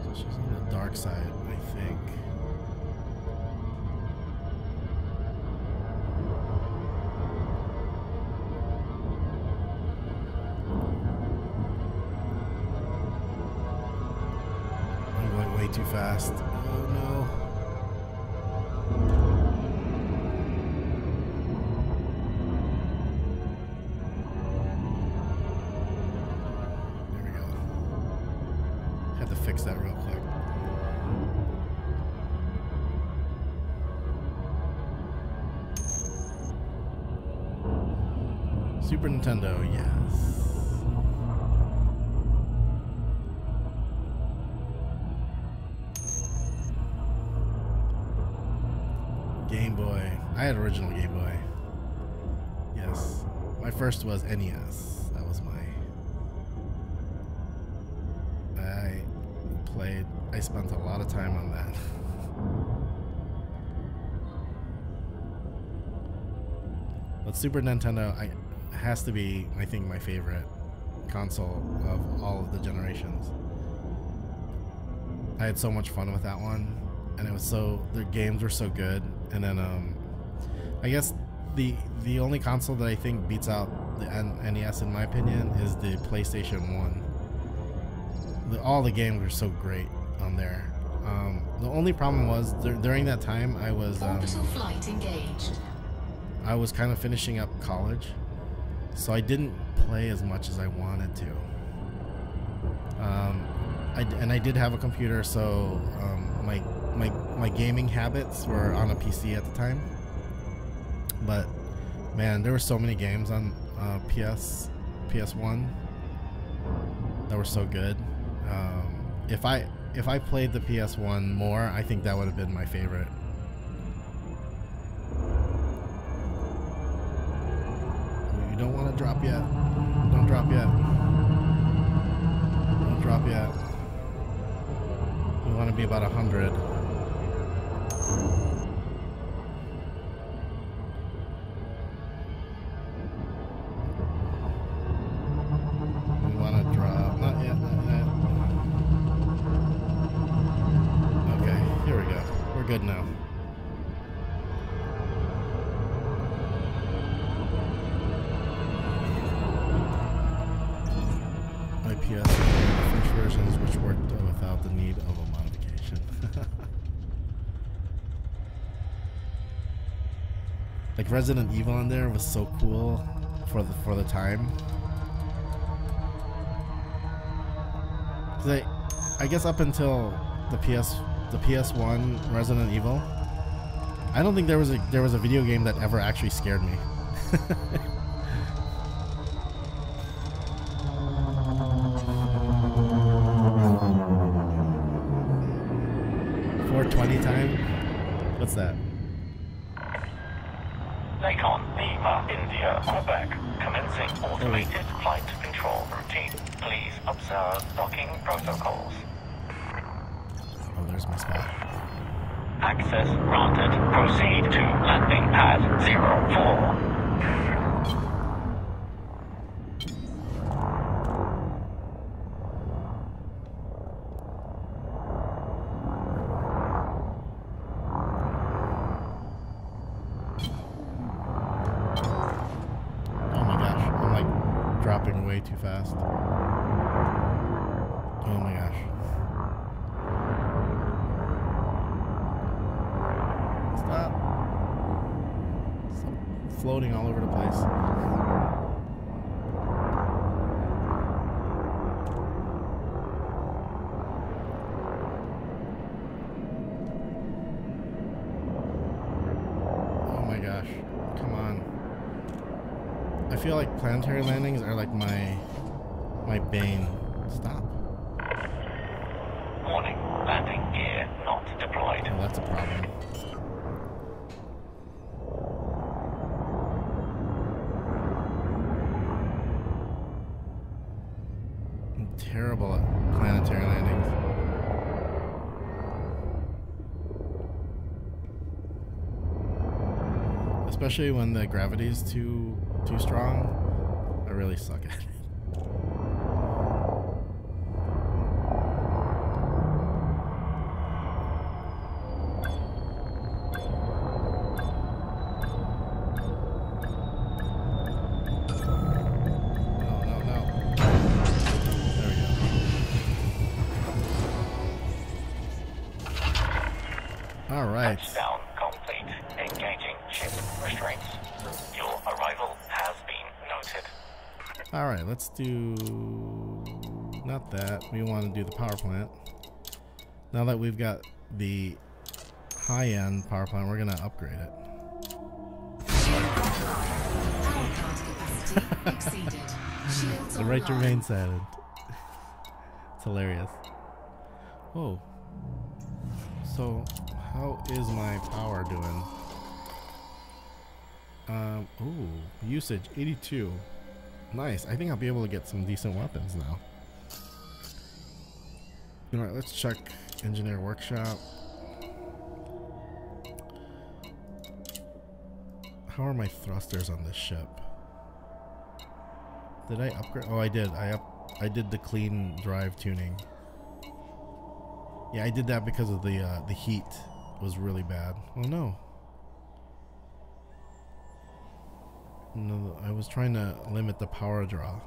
So she's on the dark side, I think. Too fast. Oh no. There we go. Had to fix that real quick. Super Nintendo, yes. Game Boy. I had original Game Boy. Yes. My first was NES. That was I spent a lot of time on that. But Super Nintendo has to be, I think, my favorite console of all of the generations. I had so much fun with that one. And it was their games were so good. And then I guess the only console that I think beats out the NES in my opinion is the PlayStation 1. All the games were so great on there. The only problem was during that time I was Orbital flight engaged. I was kind of finishing up college, so I didn't play as much as I wanted to. I did have a computer, so my gaming habits were on a PC at the time. But man, there were so many games on PS1 that were so good. If I played the PS1 more, I think that would have been my favorite. You don't want to drop yet. Don't drop yet. Don't drop yet. We want to be about 100. We want to drop. Not yet. Not yet. Okay, here we go. We're good now. IPS, the French versions which worked without the need of a modification. Like Resident Evil on there was so cool for the time. 'Cause I guess up until the PS1 Resident Evil, I don't think there was a video game that ever actually scared me. 420 time? What's that? Nikon, Lima, India, Quebec. Commencing automated flight control routine. Please observe docking protocols. Oh, there's my spot. Access granted. Proceed to landing pad 04. Dropping way too fast. Oh my gosh. Stop. Stop floating all over the place. Oh my gosh. Come on. I feel like planetary landings are like my bane. Stop. Warning, landing gear not deployed. Oh, that's a problem. I'm terrible at planetary landings. Especially when the gravity is too strong. I really suck at it. No. There we go. All right. Touchdown complete. Engaging ship restraints. Your arrival has been noted. All right, let's do not that. We want to do the power plant. Now that we've got the high-end power plant, we're gonna upgrade it. Power plant capacity exceeded. Shields The right to online. remain silent. It's hilarious. Oh. So, how is my power doing? Ooh, usage 82. Nice. I think I'll be able to get some decent weapons now. Alright, let's check engineer workshop. How are my thrusters on this ship? Did I upgrade? Oh, I did. I did the clean drive tuning. Yeah, I did that because of the heat was really bad. Oh no. No, I was trying to limit the power draw.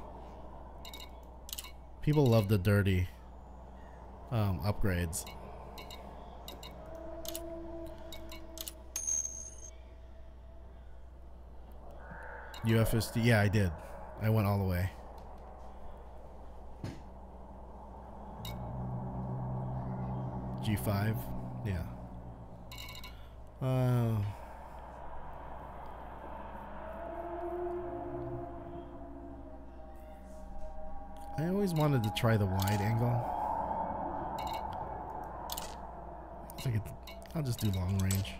People love the dirty upgrades. UFSD, yeah, I did. I went all the way. G5, yeah. I always wanted to try the wide angle. I'll just do long range.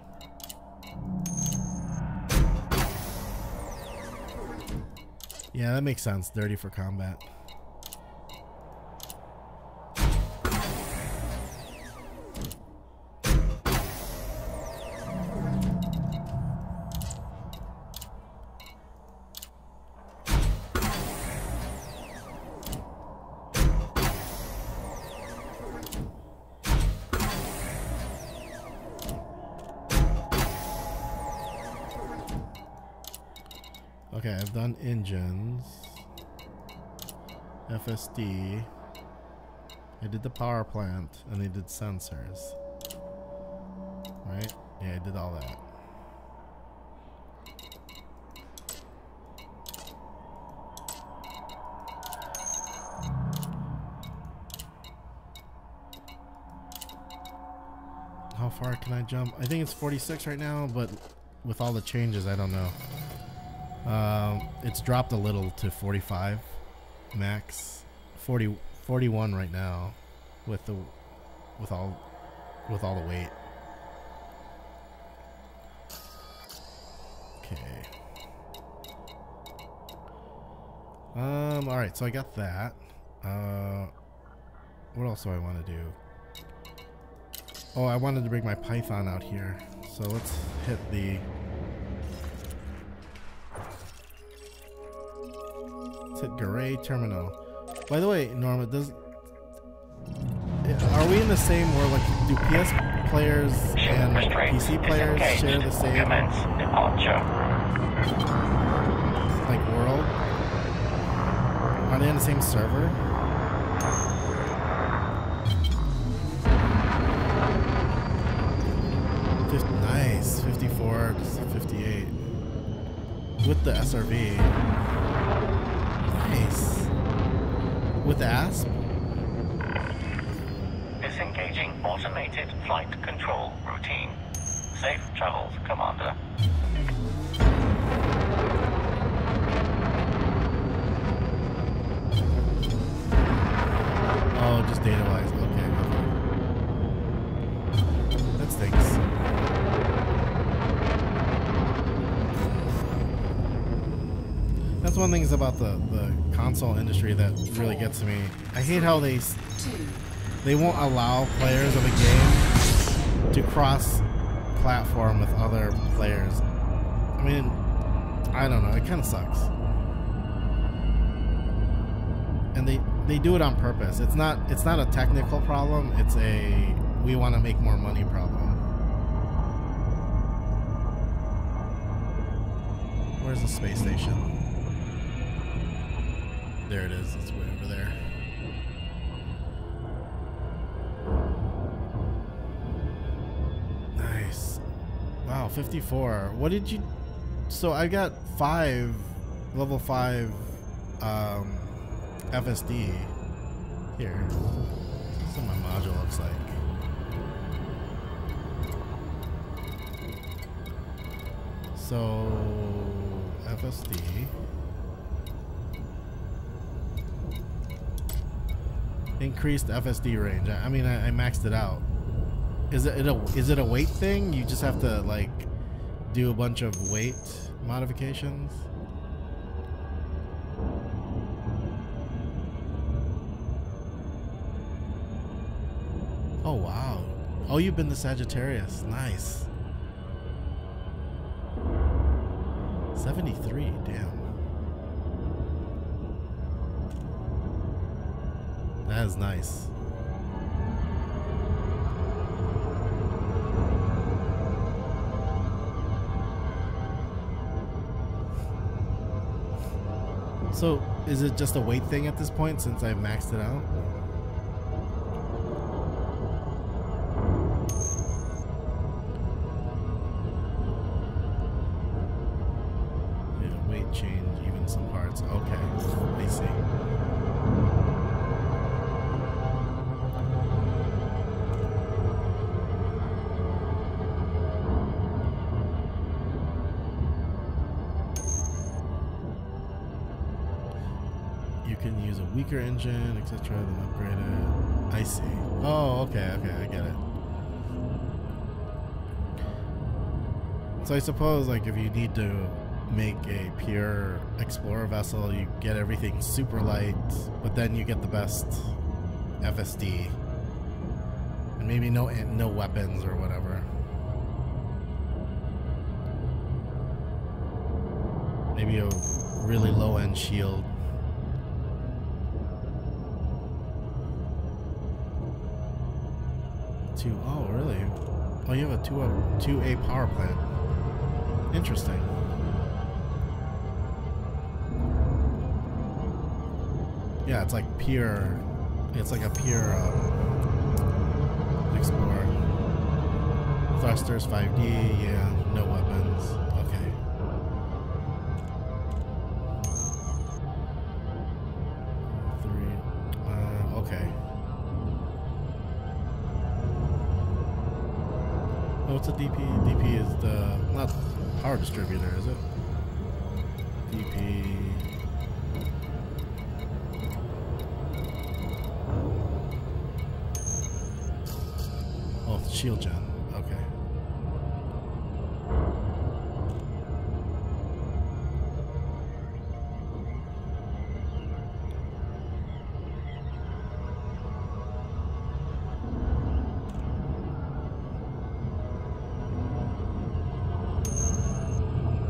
Yeah, that makes sense. Dirty for combat. Okay, I've done engines, FSD, I did the power plant, and I did sensors, right? Yeah, I did all that. How far can I jump? I think it's 46 right now, but with all the changes, I don't know. It's dropped a little to 45 max, 41 right now with all the weight. Okay. All right, so I got that. What else do I want to do? Oh, I wanted to bring my Python out here. So let's hit the Garay terminal. By the way, Norma, are we in the same world? Like, do PS players and PC players share the same like world? Are they on the same server? Nice, 54 to 58 with the SRV. Nice. With the ASP? Disengaging automated flight control routine. Safe travels, Commander. Oh, just data-wise. Okay. That stinks. That's one thing about the console industry that really gets me. I hate how they won't allow players of a game to cross-platform with other players. I mean, I don't know. It kind of sucks. And they do it on purpose. It's not a technical problem. It's a we want to make more money problem. Where's the space station? There it is. It's way over there. Nice. Wow, 54. What did you... So I got level 5 FSD. Here. That's what my module looks like. So... FSD... Increased FSD range. I mean, I maxed it out. Is it a weight thing? You just have to like do a bunch of weight modifications. Oh wow. Oh, you've been the Sagittarius. Nice. 73. Damn. That is nice. So, is it just a weight thing at this point since I've maxed it out? Yeah, weight change, even some parts. Okay, I see. You can use a weaker engine, etc., then upgrade it. I see. Oh, okay, I get it. So I suppose, like, if you need to make a pure explorer vessel, you get everything super light, but then you get the best FSD, and maybe no weapons or whatever. Maybe a really low-end shield. Oh, really? Oh, you have a 2A power plant. Interesting. Yeah, it's like pure. It's like a pure Explorer. Thrusters 5D. Yeah, no weapons. Okay. Okay. What's a DP? DP is the not power distributor, is it? DP. Oh, shield gen. Okay.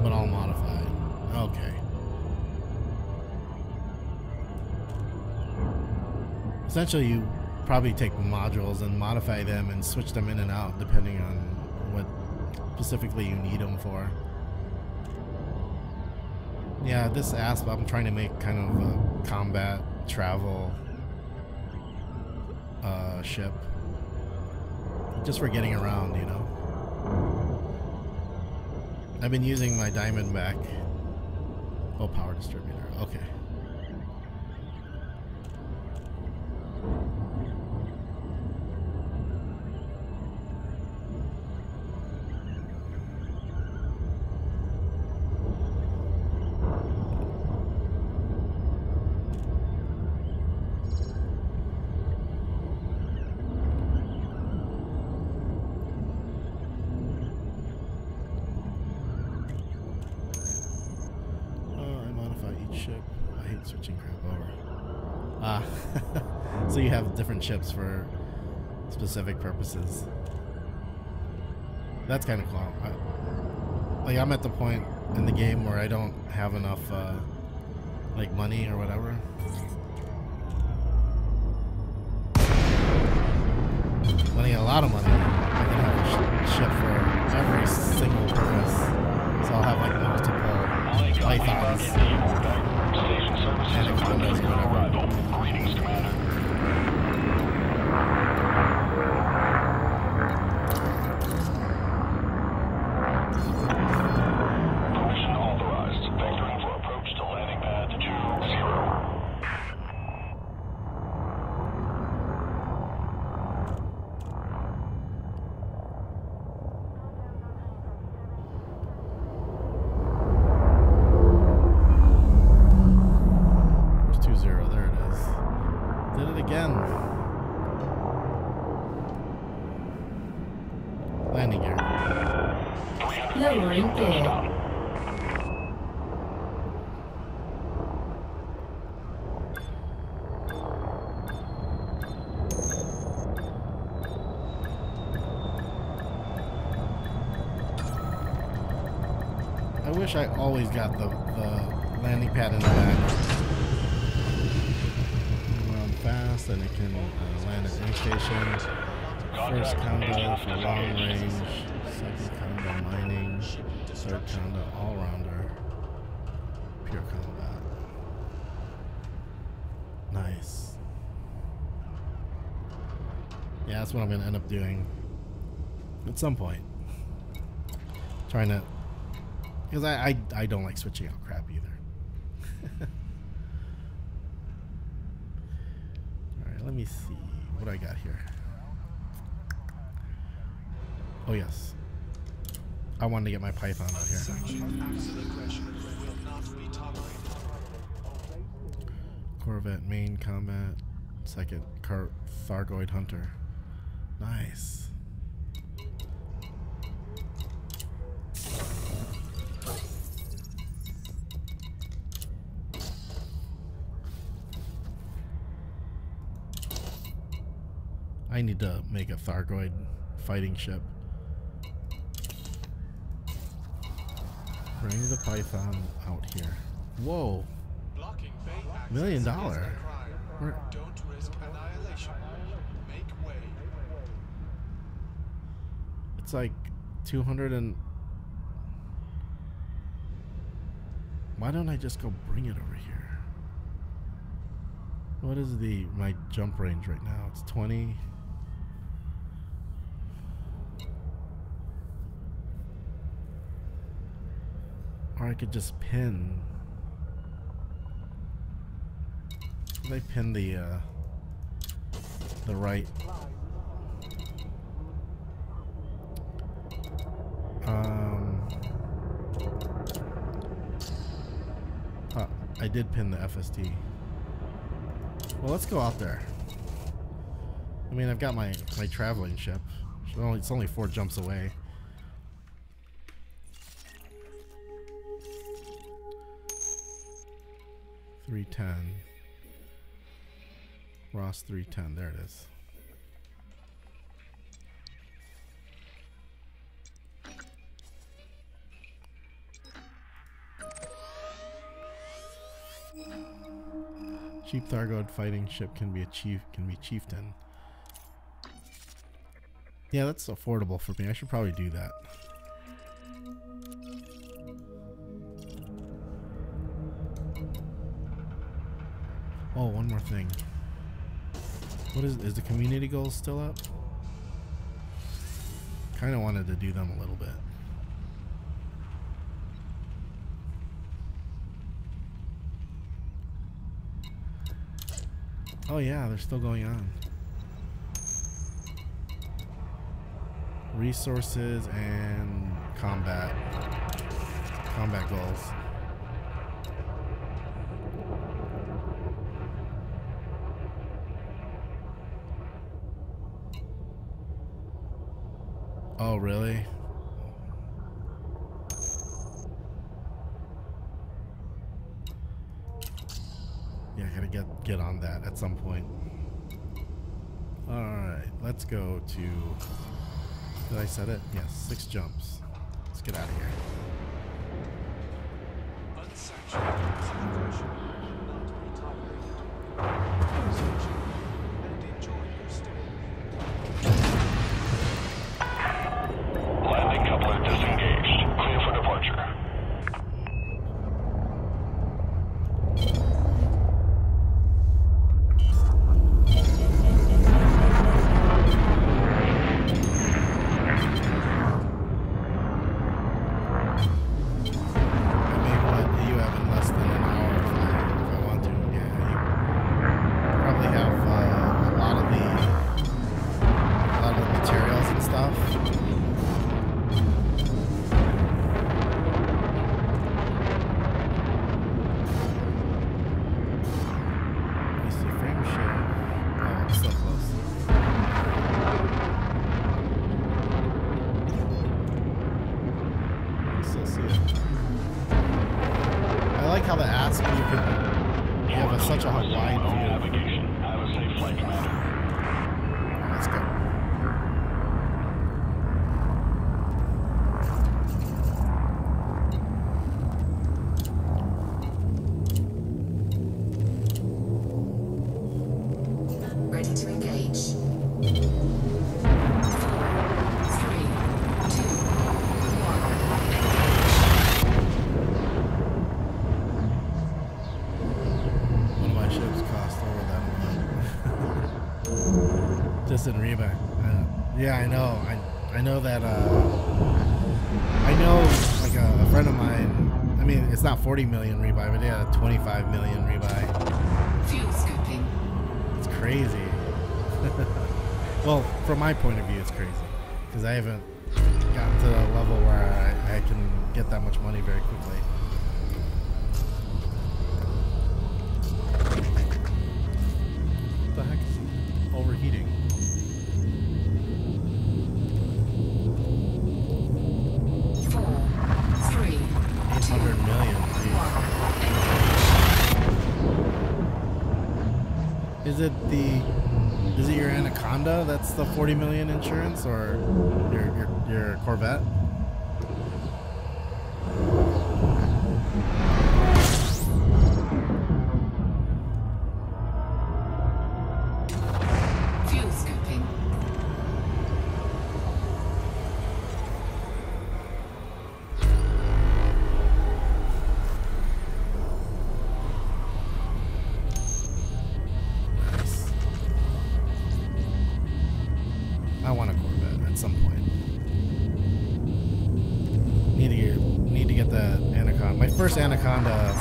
But all modified. Okay. Essentially, you probably take modules and modify them and switch them in and out depending on what specifically you need them for. Yeah, this ASP I'm trying to make kind of a combat travel ship. Just for getting around, you know. I've been using my Diamondback. Oh, power distributor. Okay. I hate switching crap over. So you have different ships for specific purposes. That's kind of cool. Like, I'm at the point in the game where I don't have enough like money or whatever. When I get a lot of money, I can have a ship for every single purpose. So I'll have like multiple Pythons. And Anacondas or whatever. Greetings, Commander. Permission authorized. Vectoring for approach to landing pad 20. Landing gear. Lowering gear. I wish I always got the landing pad in the back. Run fast, and it can land at any station. First combo for long range, second combo mining, third combo all-rounder, pure combat. Nice. Yeah, that's what I'm gonna end up doing at some point. Trying to, because I don't like switching out crap either. Alright, let me see what I got here. Oh yes, I wanted to get my Python out here. Corvette main combat, second Thargoid hunter. Nice. I need to make a Thargoid fighting ship. Bring the Python out here. Whoa. $1 million. Don't risk annihilation. Make way. It's like 200 and... Why don't I just go bring it over here? What is my jump range right now? It's 20. Or I could just pin. Could I pin the right? I did pin the FST. Well, let's go out there. I mean, I've got my traveling ship. It's only 4 jumps away. $310. Ross 310. There it is. Cheap Thargoid fighting ship can be chieftain. Yeah, that's affordable for me. I should probably do that. Oh, one more thing. What is the community goals still up? Kind of wanted to do them a little bit. Oh yeah, they're still going on. Resources and combat goals. Oh really? Yeah, I gotta get on that at some point. Alright, let's go to... Did I set it? Yes, 6 jumps. Let's get out of here. Landing coupler disengaged. Clear for departure. Yeah, I know. I know that. I know, like a friend of mine. I mean, it's not 40 million rebuy, but they had a 25 million rebuy. Fuel scooping. It's crazy. Well, from my point of view, it's crazy because I haven't gotten to the level where I can get that much money very quickly. What the heck is overheating? Four, three, 800 million. Geez. Is it your Anaconda that's the 40 million insurance, or your Corvette? fuel scooping. Nice. I want a Corvette at some point. Need to get the Anaconda. My first Anaconda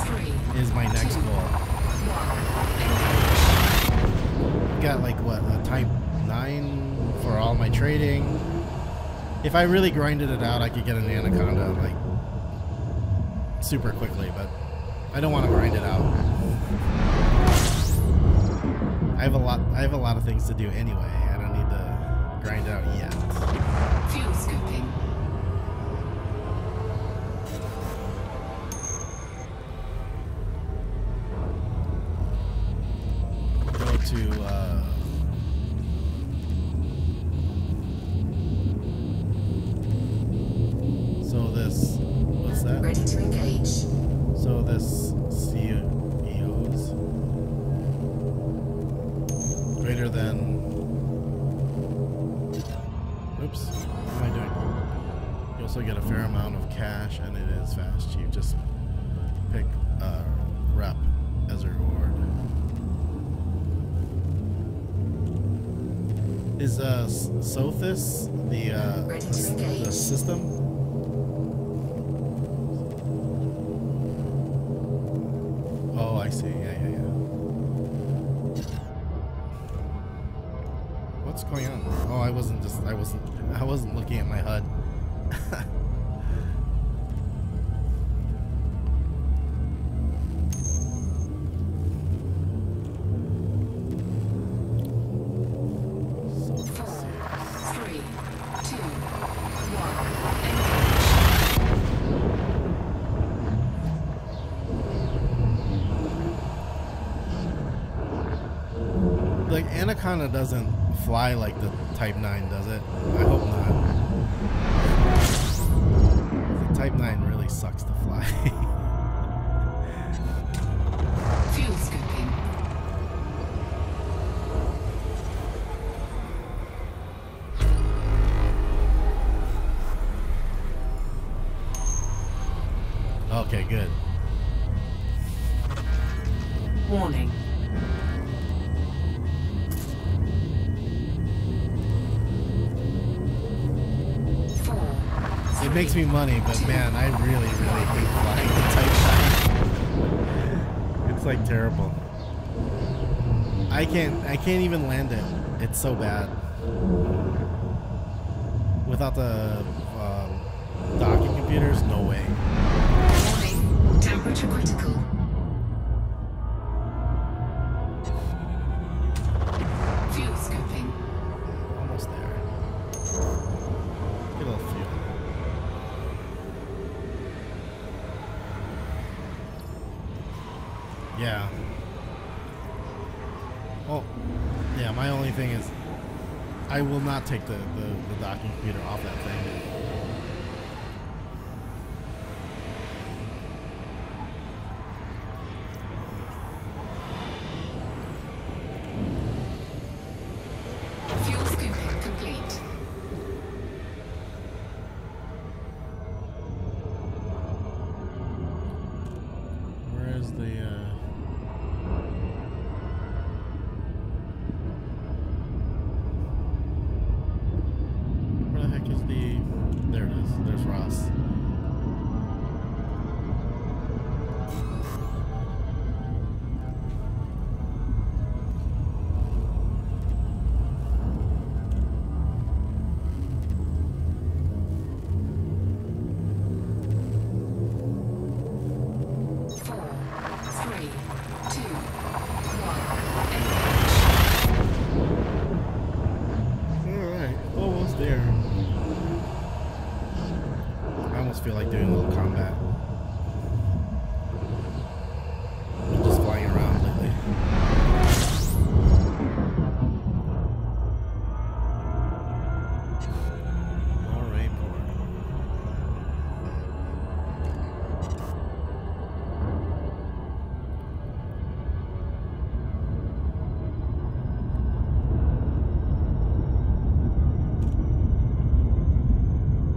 is my next goal. Got like what, a Type 9 for all my trading. If I really grinded it out, I could get an Anaconda like super quickly, but I don't want to grind it out. I have a lot of things to do anyway. I don't need to grind it out yet. Fuel scooping. Go to so this, what's that? Ready to engage. So this CEOs greater than, oops, what am I doing? You also get a fair amount of cash, and it is fast cheap. Just pick rep as a reward. Is Sothis the system? Oh, I see. Yeah. What's going on? Oh, I wasn't looking at my HUD. Three, two, one. Like, Anaconda doesn't fly like the Type 9, does it? I hope not. The Type 9 really sucks to fly. Fuel scooping. Okay, good. Warning. It makes me money, but man, I really hate flying the Type 9. It's like terrible. I can't even land it. It's so bad. Without the docking computers, no way. Warning. Temperature critical. Fuel scooping. Almost there. Get a little fuel. Yeah. Oh, yeah, my only thing is I will not take the docking computer off that thing. Fuel scooping complete. Where is the us. Feel like doing a little combat. I'm just flying around lately. Alright,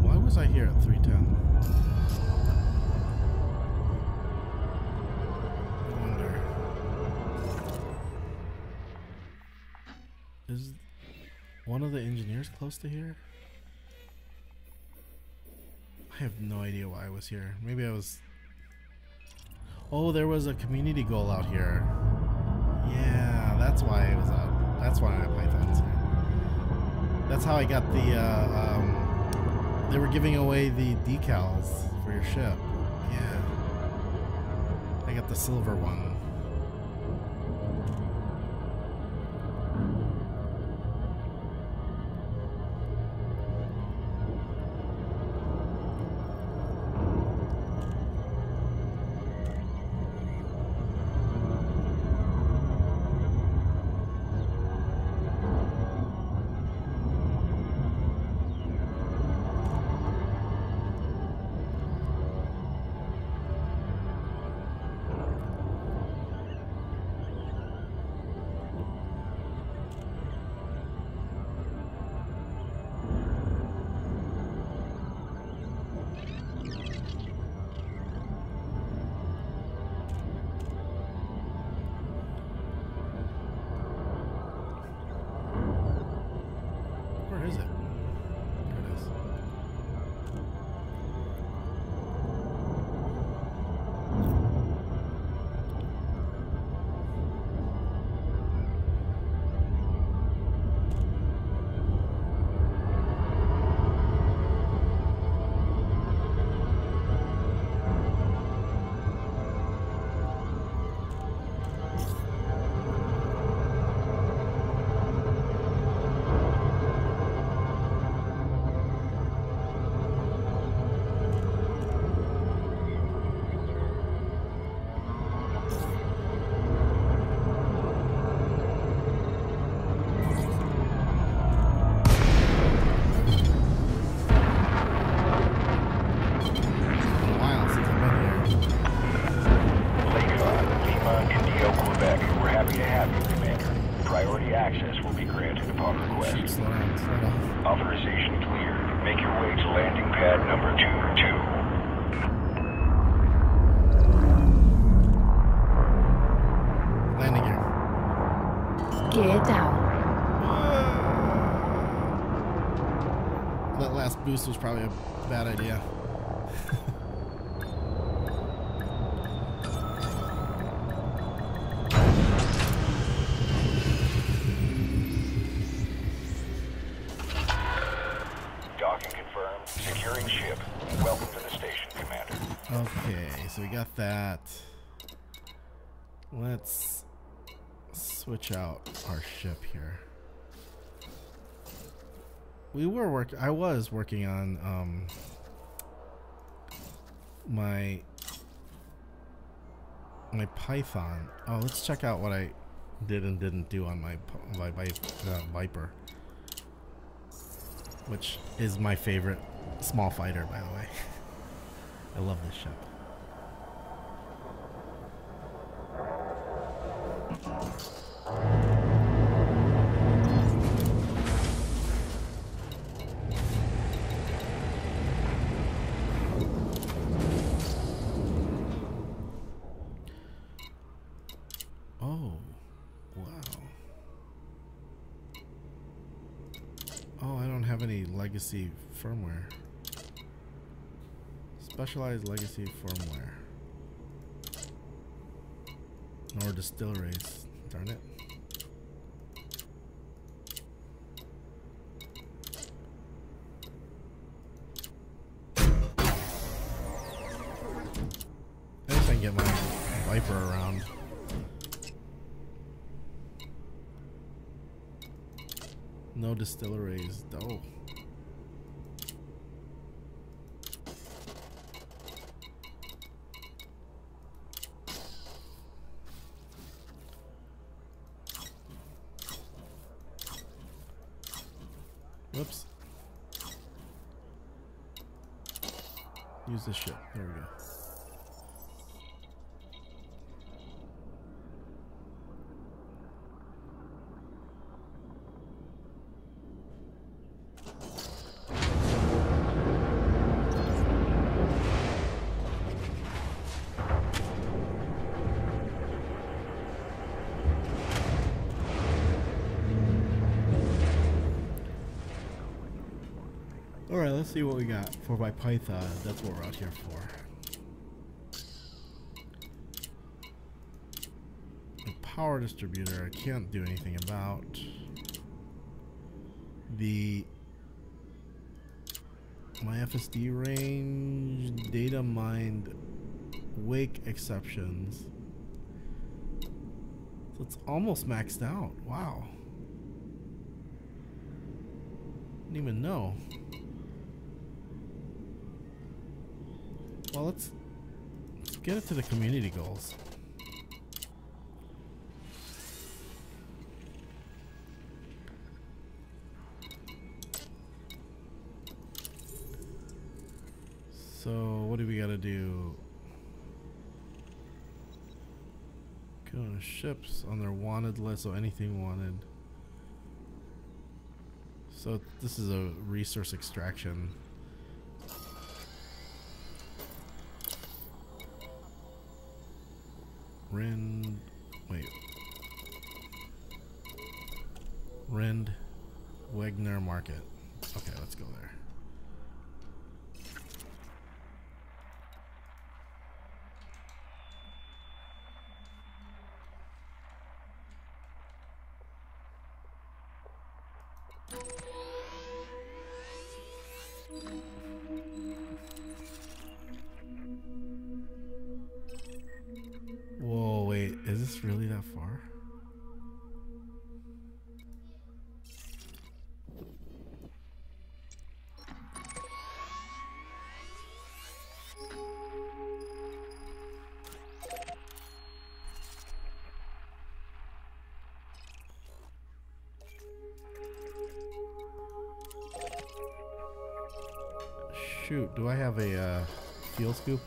why was I here at 310? Is one of the engineers close to here? I have no idea why I was here. Maybe I was... Oh, there was a community goal out here. Yeah, that's why I was out. That's why my Python's here. That's how I got the, they were giving away the decals for your ship. Yeah. I got the silver one. Authorization cleared. Make your way to landing pad number 22. Landing gear. Gear down. That last boost was probably a bad idea. Okay, so we got that. Let's switch out our ship here. I was working on my Python. Oh, let's check out what I did and didn't do on my Viper, which is my favorite small fighter, by the way. I love this ship. Oh, wow. Oh, I don't have any legacy firmware. specialized legacy firmware. Nor distilleries. Darn it. At least I can get my Viper around. No distilleries. Oh. Whoops. Use this ship. There we go. Alright, let's see what we got for my Python. That's what we're out here for. The power distributor I can't do anything about. My FSD range, data mined, wake exceptions. So it's almost maxed out. Wow. Didn't even know. Well, let's get it to the community goals. So what do we gotta do? Go on ships on their wanted list, so anything wanted. So this is a resource extraction. Rind Wegner Market. Okay, let's go there. Whoa, wait, is this really that far? Shoot, do I have a fuel scoop?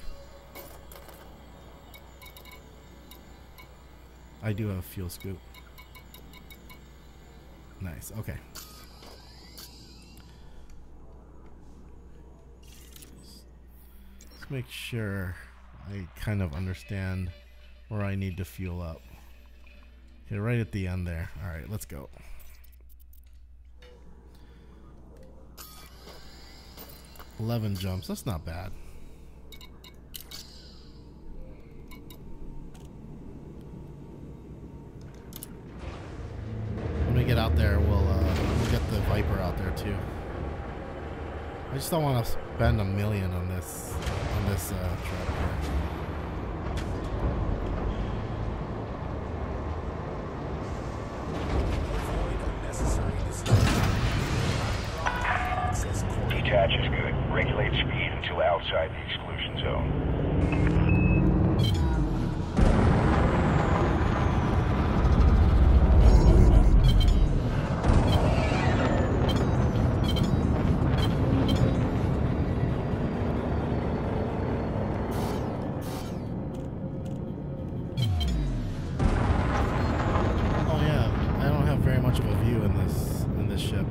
I do have a fuel scoop. Nice, okay. Let's make sure I kind of understand where I need to fuel up. Okay, right at the end there. Alright, let's go. $11 jumps, that's not bad. When we get out there, we'll get the Viper out there too. I just don't want to spend $1 million on this trip here. Detach is good. Regulate speed until outside the exclusion zone. Oh yeah, I don't have very much of a view in this ship.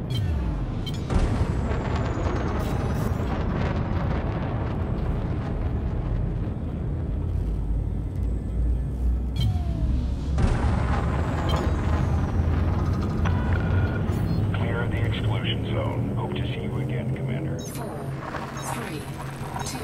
Zone. Hope to see you again, Commander. 4, 3, 2,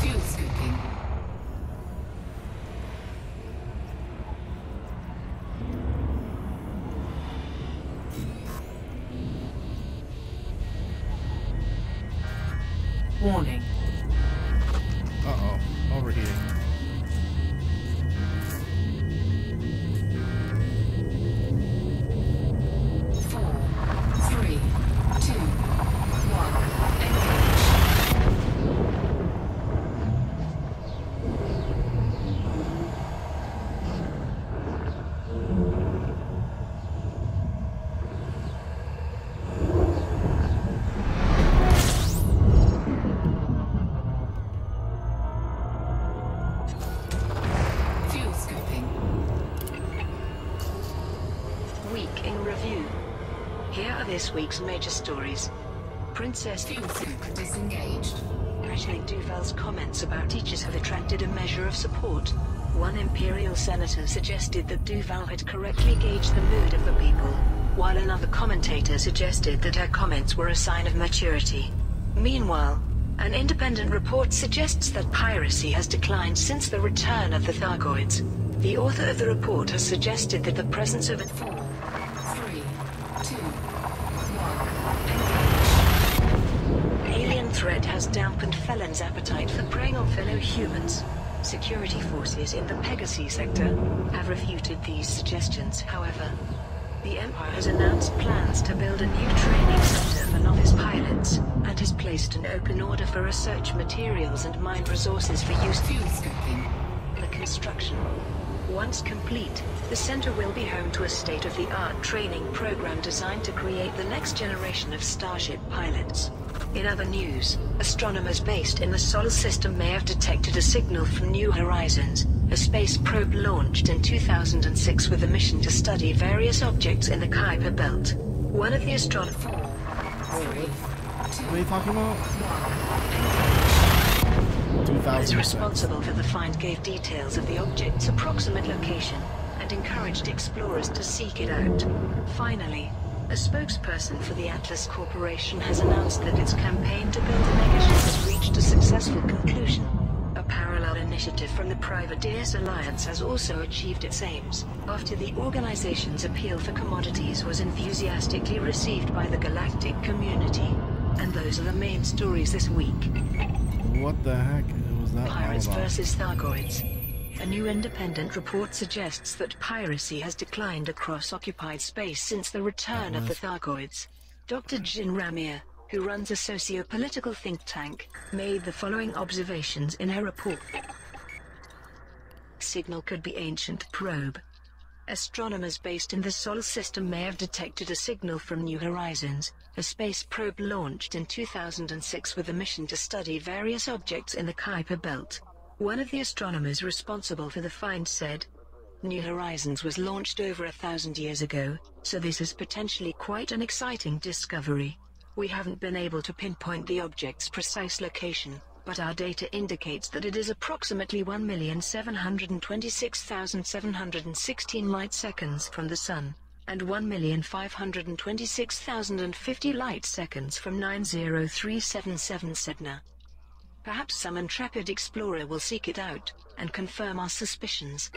Fuel scooping. Warning. Uh-oh. Overheating. Four, three, two, one. Engage. Fuel scooping. Week in review. Here are this week's major stories. Princess Fuel scoop disengaged. President Duval's comments about teachers have attracted a measure of support. One Imperial senator suggested that Duval had correctly gauged the mood of the people, while another commentator suggested that her comments were a sign of maturity. Meanwhile, an independent report suggests that piracy has declined since the return of the Thargoids. The author of the report has suggested that the presence of a 4, 3, 2, 1. alien threat has dampened Felon's appetite for preying on fellow humans. Security forces in the Pegasus sector have refuted these suggestions, however. The Empire has announced plans to build a new training center for novice pilots, and has placed an open order for research materials and mined resources for use. Fuel scooping. The construction. Once complete, the center will be home to a state-of-the-art training program designed to create the next generation of Starship pilots. In other news, astronomers based in the Solar System may have detected a signal from New Horizons, a space probe launched in 2006 with a mission to study various objects in the Kuiper Belt. One of the astronomers... 4, 3, 2, What are you talking about? 1. is 2006. responsible for the find gave details of the object's approximate location, and encouraged explorers to seek it out. Finally, a spokesperson for the Atlas Corporation has announced that its campaign to build a megaship has reached a successful conclusion. A parallel initiative from the Privateers Alliance has also achieved its aims, after the organization's appeal for commodities was enthusiastically received by the galactic community. And those are the main stories this week. What the heck was that all Pirates about? vs. Thargoids. A new independent report suggests that piracy has declined across occupied space since the return of the Thargoids. Dr. Jin Ramir, who runs a socio-political think tank, made the following observations in her report. Signal could be ancient probe. Astronomers based in the Solar System may have detected a signal from New Horizons, a space probe launched in 2006 with a mission to study various objects in the Kuiper Belt. One of the astronomers responsible for the find said, "New Horizons was launched over 1,000 years ago, so this is potentially quite an exciting discovery. We haven't been able to pinpoint the object's precise location, but our data indicates that it is approximately 1,726,716 light-seconds from the Sun, and 1,526,050 light-seconds from 903777 Sedna. Perhaps some intrepid explorer will seek it out, and confirm our suspicions."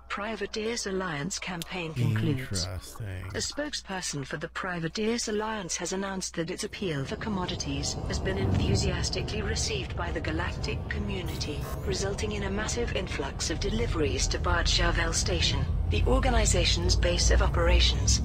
Privateers Alliance campaign concludes. Interesting. A spokesperson for the Privateers Alliance has announced that its appeal for commodities has been enthusiastically received by the galactic community, resulting in a massive influx of deliveries to Bard Chauvel Station, the organization's base of operations.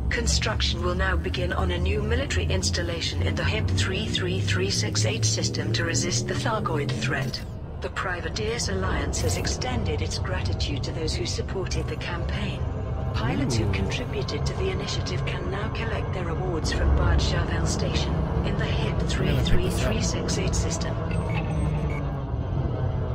Construction will now begin on a new military installation in the HIP 33368 system to resist the Thargoid threat. The Privateers Alliance has extended its gratitude to those who supported the campaign. Pilots who contributed to the initiative can now collect their awards from Bad Javel Station in the HIP 33368 system.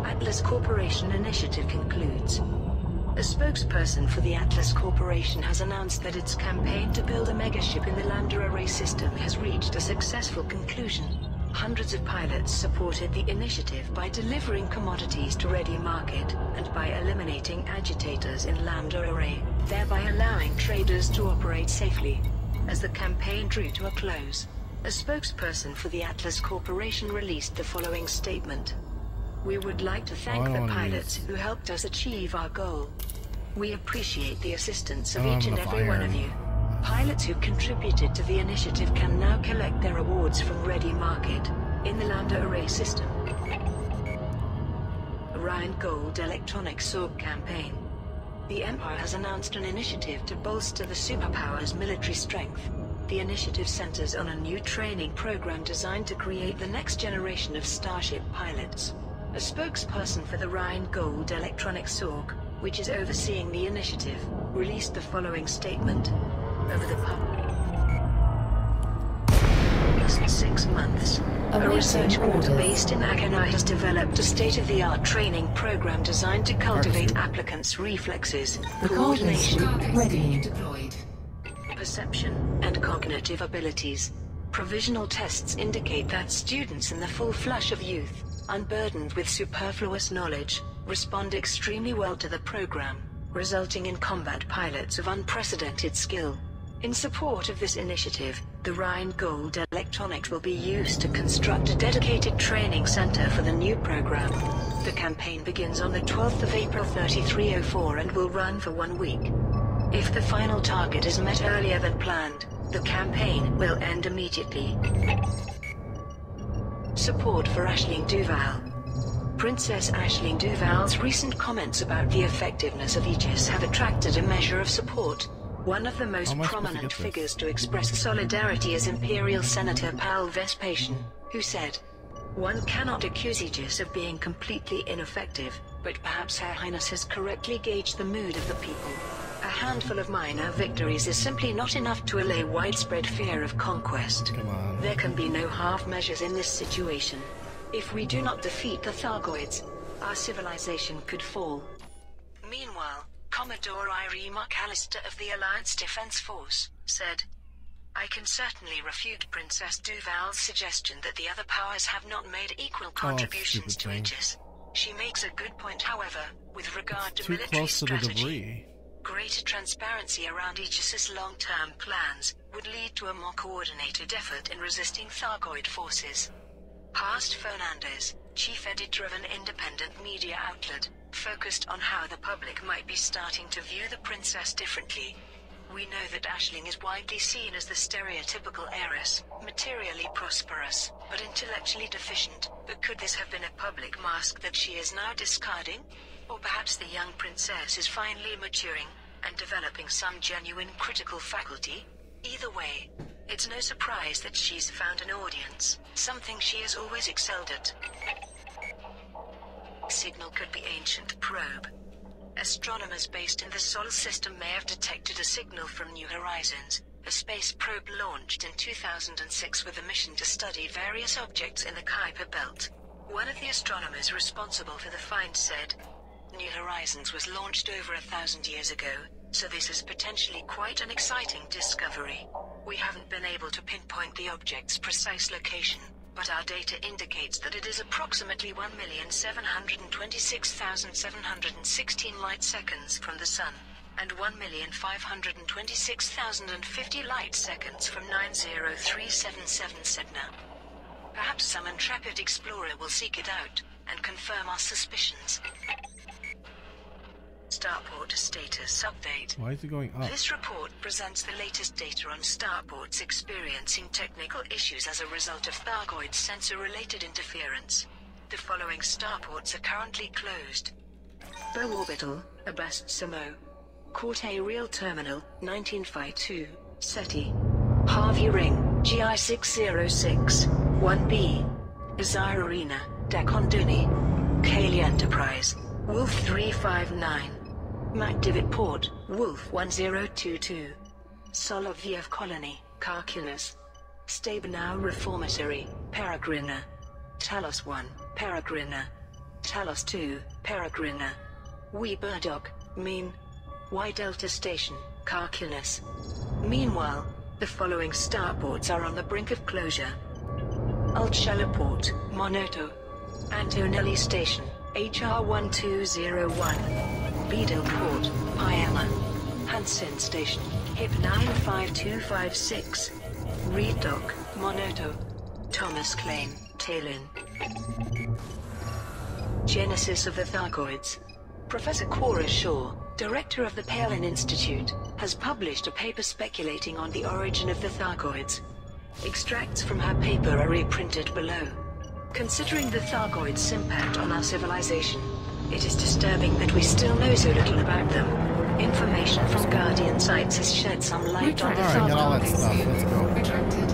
Atlas Corporation initiative concludes. A spokesperson for the Atlas Corporation has announced that its campaign to build a megaship in the Lambda Array system has reached a successful conclusion. Hundreds of pilots supported the initiative by delivering commodities to Ready Market and by eliminating agitators in Lambda Array, thereby allowing traders to operate safely. As the campaign drew to a close, a spokesperson for the Atlas Corporation released the following statement. We would like to thank the pilots who helped us achieve our goal. We appreciate the assistance of each and every one of you. Pilots who contributed to the initiative can now collect their awards from Ready Market in the Lambda Array system. Orion Gold Electronic Sorg campaign. The Empire has announced an initiative to bolster the superpower's military strength. The initiative centers on a new training program designed to create the next generation of Starship pilots. A spokesperson for the Orion Gold Electronic Sorg, which is overseeing the initiative, released the following statement. Over the past 6 months, a research group based in Akanai has developed a state-of-the-art training program designed to cultivate applicants' reflexes, coordination, ready deployed. perception, and cognitive abilities. Provisional tests indicate that students in the full flush of youth, unburdened with superfluous knowledge, respond extremely well to the program, resulting in combat pilots of unprecedented skill. In support of this initiative, the Rhine Gold Electronics will be used to construct a dedicated training center for the new program. The campaign begins on the 12th of April 3304 and will run for 1 week. If the final target is met earlier than planned, the campaign will end immediately. Support for Aisling Duval. Princess Aisling Duval's recent comments about the effectiveness of Aegis have attracted a measure of support. One of the most prominent figures to express solidarity is Imperial Senator Pal Vespasian, who said, "One cannot accuse Aegis of being completely ineffective, but perhaps Her Highness has correctly gauged the mood of the people. A handful of minor victories is simply not enough to allay widespread fear of conquest. There can be no half measures in this situation. If we do not defeat the Thargoids, our civilization could fall." Meanwhile, Commodore Irene McAllister of the Alliance Defense Force said, "I can certainly refute Princess Duval's suggestion that the other powers have not made equal contributions to Aegis. She makes a good point, however, with regard to military strategy. Greater transparency around Aegis's long-term plans would lead to a more coordinated effort in resisting Thargoid forces." Past Fernandez, chief editor of an independent media outlet, focused on how the public might be starting to view the princess differently. "We know that Aisling is widely seen as the stereotypical heiress, materially prosperous, but intellectually deficient, but could this have been a public mask that she is now discarding? Or perhaps the young princess is finally maturing, and developing some genuine critical faculty? Either way, it's no surprise that she's found an audience, something she has always excelled at." Signal could be ancient probe. Astronomers based in the Solar System may have detected a signal from New Horizons, a space probe launched in 2006 with a mission to study various objects in the Kuiper Belt. One of the astronomers responsible for the find said, "New Horizons was launched over 1,000 years ago, so this is potentially quite an exciting discovery. We haven't been able to pinpoint the object's precise location, but our data indicates that it is approximately 1,726,716 light-seconds from the Sun, and 1,526,050 light-seconds from 90377 Sedna. Perhaps some intrepid explorer will seek it out, and confirm our suspicions." Starport status update. Why is it going up? This report presents the latest data on starports experiencing technical issues as a result of Thargoid sensor-related interference. The following starports are currently closed: Bow Orbital, Abast Samo. Corte Real Terminal, 1952, SETI. Harvey Ring, GI 606, 1B. Azar Arena, Dakonduni. Kaylee Enterprise, Wolf 359. Maktivit Port, Wolf 1022. Soloviev Colony, Karkunas. Stabenow Reformatory, Peregrina. Talos 1, Peregrina. Talos 2, Peregrina. Wee Burdock, Mean. Y Delta Station, Karkunas. Meanwhile, the following starports are on the brink of closure. Ulchala Port, Monoto. Antonelli Station, HR 1201. Beadle Port, Pyama. Hansen Station, HIP 95256. Reed Dock, Monoto. Thomas Claim, Talin. Genesis of the Thargoids. Professor Cora Shaw, director of the Palin Institute, has published a paper speculating on the origin of the Thargoids. Extracts from her paper are reprinted below. Considering the Thargoids' impact on our civilization, it is disturbing that we still know so little about them. Information from Guardian sites has shed some light on the Alright, got all that Thargoids. stuff. Let's go. Retracted.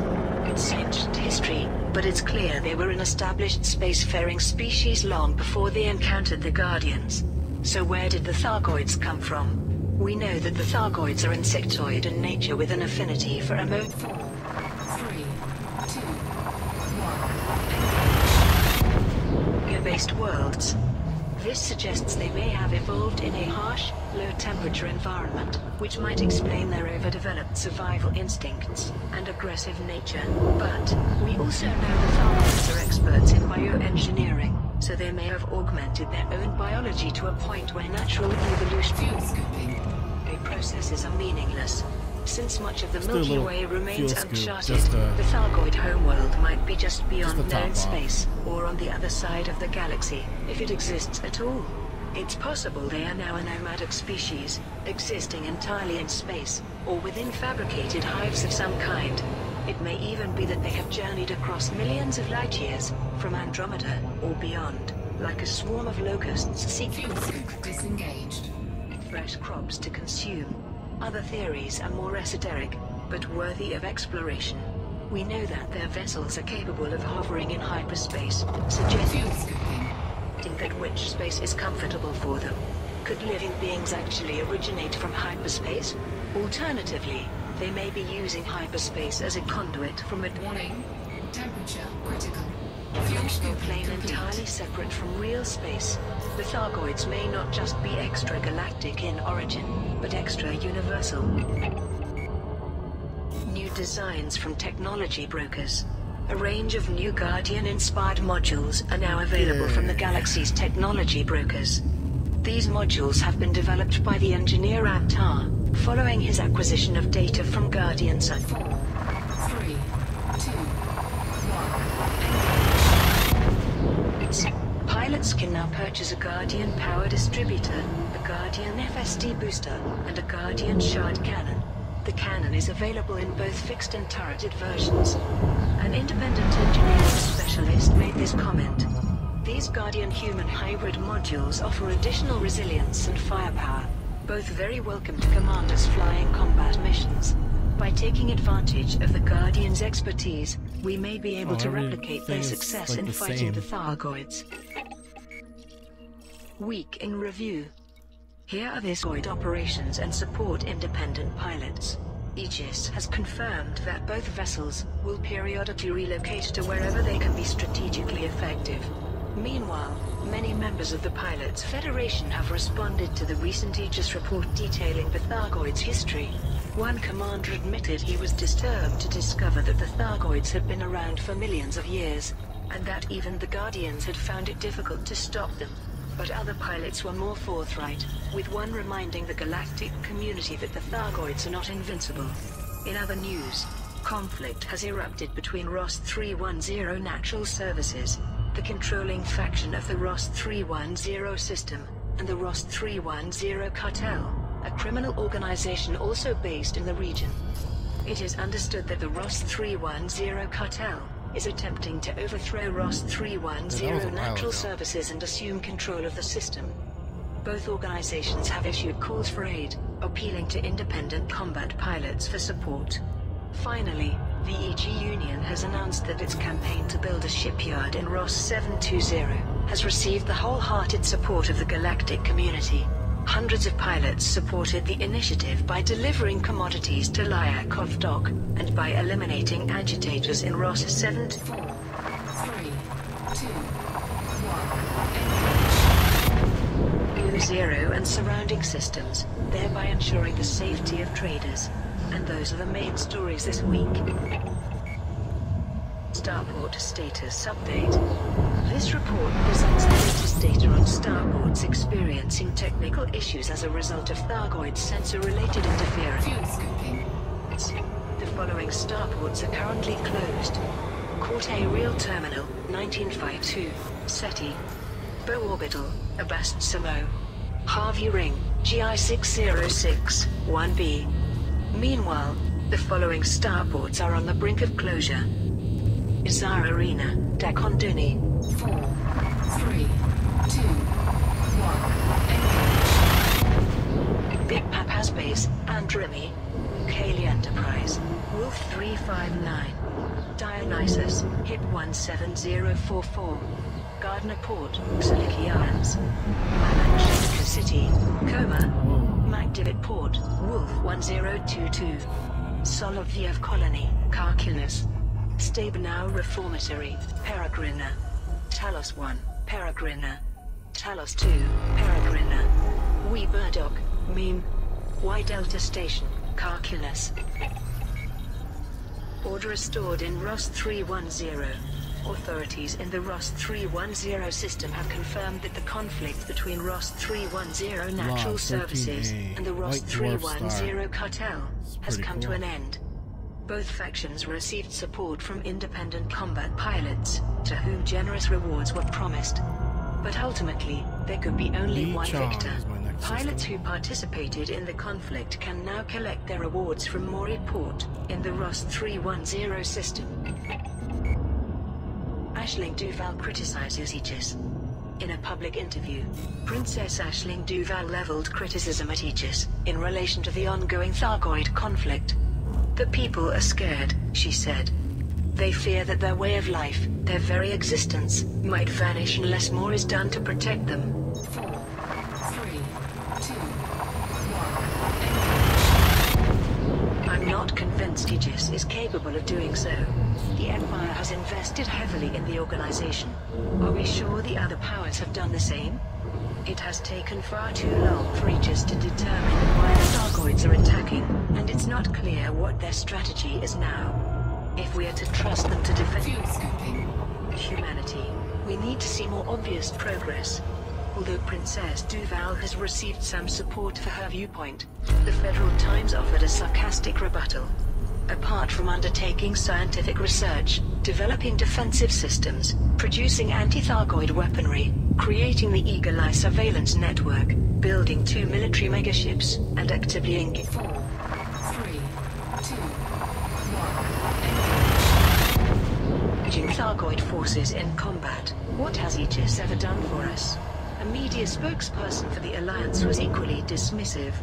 It's ancient history, but it's clear they were an established spacefaring species long before they encountered the Guardians. So where did the Thargoids come from? We know that the Thargoids are insectoid in nature with an affinity for 4, 3, 2, 1. Air-based worlds. This suggests they may have evolved in a harsh, low-temperature environment, which might explain their overdeveloped survival instincts and aggressive nature. But we also know the Thargoids are experts in bioengineering, so they may have augmented their own biology to a point where natural evolution. Fuel scooping. The processes are meaningless. Since much of the do a Milky little Way remains fuel scoop, uncharted, just, the Thargoid homeworld might be just beyond the top known off. space, or on the other side of the galaxy, if it exists at all. It's possible they are now a nomadic species, existing entirely in space, or within fabricated hives of some kind. It may even be that they have journeyed across millions of light years, from Andromeda or beyond, like a swarm of locusts seeking Fuel scoop disengaged. fresh crops to consume. Other theories are more esoteric, but worthy of exploration. We know that their vessels are capable of hovering in hyperspace, suggesting Fuel scooping. that which space is comfortable for them. Could living beings actually originate from hyperspace? Alternatively, they may be using hyperspace as a conduit from a Warning. Temperature critical. Fuel dimensional scooping plane complete. entirely separate from real space. The Thargoids may not just be extragalactic in origin, but extra-universal. New designs from technology brokers. A range of new Guardian-inspired modules are now available from the galaxy's technology brokers. These modules have been developed by the engineer Antar, following his acquisition of data from Guardian Sun. 4, 3, 2, 1. Pilots can now purchase a Guardian power distributor, a Guardian FSD booster, and a Guardian shard cannon. The cannon is available in both fixed and turreted versions. An independent engineering specialist made this comment. These Guardian human hybrid modules offer additional resilience and firepower, both very welcome to commanders flying combat missions. By taking advantage of the Guardian's expertise, we may be able to replicate their everything is success like in the fighting same. the Thargoids. Week in review. Here are the Zoid operations and support independent pilots. Aegis has confirmed that both vessels will periodically relocate to wherever they can be strategically effective. Meanwhile, many members of the Pilots Federation have responded to the recent Aegis report detailing the Thargoids' history. One commander admitted he was disturbed to discover that the Thargoids had been around for millions of years, and that even the Guardians had found it difficult to stop them. But other pilots were more forthright, with one reminding the galactic community that the Thargoids are not invincible. In other news, conflict has erupted between Ross 310 Natural Services, the controlling faction of the Ross 310 system, and the Ross 310 Cartel, a criminal organization also based in the region. It is understood that the Ross 310 Cartel is attempting to overthrow Ross 310 Natural Services and assume control of the system. Both organizations have issued calls for aid, appealing to independent combat pilots for support. Finally, The EG Union has announced that its campaign to build a shipyard in Ross 720 has received the wholehearted support of the galactic community. Hundreds of pilots supported the initiative by delivering commodities to Lyakov Dock and by eliminating agitators in Ross 7. 4, 3, 2, 1. Blue Zero and surrounding systems, thereby ensuring the safety of traders. And those are the main stories this week. Starport status update. This report presents the latest data on starports experiencing technical issues as a result of Thargoid sensor-related interference. Fuel scooping. The following starports are currently closed. Corte Real Terminal, 1952, SETI. Bow Orbital, Abast Samo. Harvey Ring, GI606, 1B. Meanwhile, the following starports are on the brink of closure. Izar Arena, Dakonduni. 4, 3, 2, 1. Big Papa's Base, Andrimi. Kaylee Enterprise, Wolf 359. Dionysus, HIP 17044. Gardner Port, Siliki Islands. Malanchika City, Coma. MacDivitt Port, Wolf 1022. Soloviev Colony, Karkinas. Stabenow Reformatory, Peregrina. Talos 1, Peregrina. Talos 2, Peregrina. Wee Burdock, Meme. Y Delta Station, Karkinas. Order is stored in Ross 310. Authorities in the Ross 310 system have confirmed that the conflict between Ross 310 Natural Log Services 13A, and the Ross White Dwarf 310 Star. cartel has pretty come to cool. an end. Both factions received support from independent combat pilots, to whom generous rewards were promised. But ultimately, there could be only Lee one Chong victor. is my next Pilots system. who participated in the conflict can now collect their rewards from Mori Port in the Ross 310 system. Aisling Duval criticizes Aegis. In a public interview, Princess Aisling Duval leveled criticism at Aegis in relation to the ongoing Thargoid conflict. The people are scared, she said. They fear that their way of life, their very existence, might vanish unless more is done to protect them. 4, 3, 2, 1. I'm not convinced Aegis is capable of doing so. The Empire has invested heavily in the organization. Are we sure the other powers have done the same? It has taken far too long for Aegis to determine why the Thargoids are attacking, and it's not clear what their strategy is now. If we are to trust them to defend Fuel scooping. humanity, we need to see more obvious progress. Although Princess Duval has received some support for her viewpoint, the Federal Times offered a sarcastic rebuttal. Apart from undertaking scientific research, developing defensive systems, producing anti-Thargoid weaponry, creating the Eagle Eye surveillance network, building 2 military megaships, and actively engaging 4, 3, 2, 1. Thargoid forces in combat. What has Aegis ever done for us? A media spokesperson for the Alliance was equally dismissive.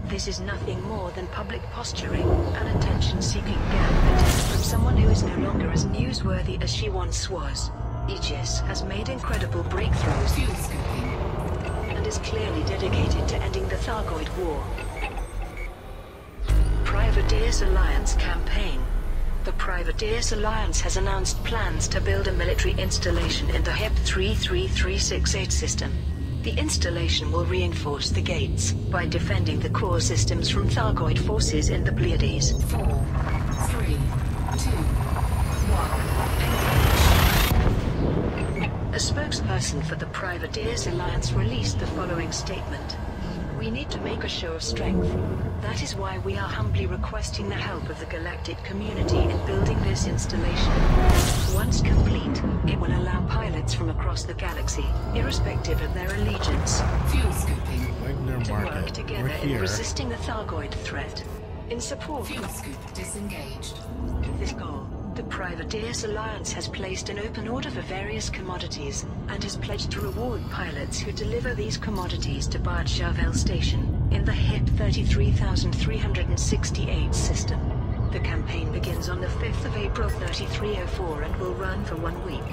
This is nothing more than public posturing, an attention-seeking gambit from someone who is no longer as newsworthy as she once was. Aegis has made incredible breakthroughs Fuel scooping. and is clearly dedicated to ending the Thargoid War. Privateers Alliance campaign. The Privateers Alliance has announced plans to build a military installation in the HIP 33368 system. The installation will reinforce the gates by defending the core systems from Thargoid forces in the Pleiades. 4, 3, 2, 1. A spokesperson for the Privateers Alliance released the following statement. We need to make a show of strength. That is why we are humbly requesting the help of the galactic community in building this installation. Once complete, it will allow pilots from across the galaxy, irrespective of their allegiance, Fuel scooping. Wagner to work Market. together We're in here. resisting the Thargoid threat. In support Fuel scoop disengaged. of this goal, the Privateers Alliance has placed an open order for various commodities, and has pledged to reward pilots who deliver these commodities to Bad Charvel Station, in the HIP 33368 system. The campaign begins on the 5th of April 3304 and will run for 1 week.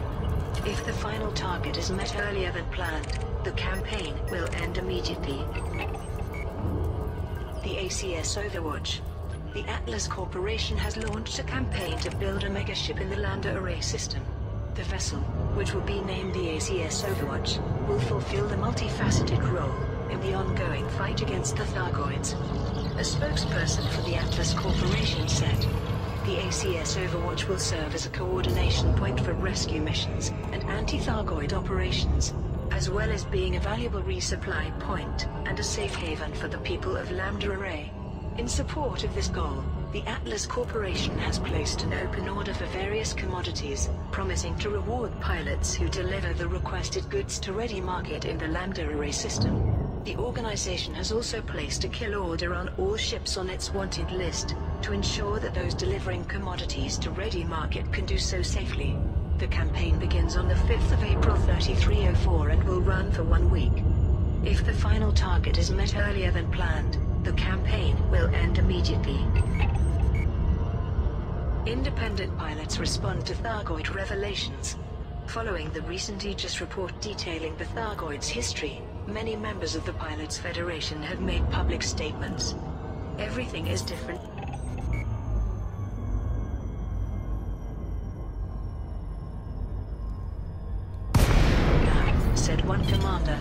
If the final target is met earlier than planned, the campaign will end immediately. The ACS Overwatch. The Atlas Corporation has launched a campaign to build a megaship in the Lambda Array system. The vessel, which will be named the ACS Overwatch, will fulfill the multifaceted role in the ongoing fight against the Thargoids. A spokesperson for the Atlas Corporation said, the ACS Overwatch will serve as a coordination point for rescue missions and anti-Thargoid operations, as well as being a valuable resupply point and a safe haven for the people of Lambda Array. In support of this goal, the Atlas Corporation has placed an open order for various commodities, promising to reward pilots who deliver the requested goods to Ready Market in the Lambda Array system. The organization has also placed a kill order on all ships on its wanted list, to ensure that those delivering commodities to Ready Market can do so safely. The campaign begins on the 5th of April 3304 and will run for 1 week. If the final target is met earlier than planned, the campaign will end immediately. Independent pilots respond to Thargoid revelations. Following the recent Aegis report detailing the Thargoids' history, many members of the Pilots Federation have made public statements. Everything is different. Now, said one commander.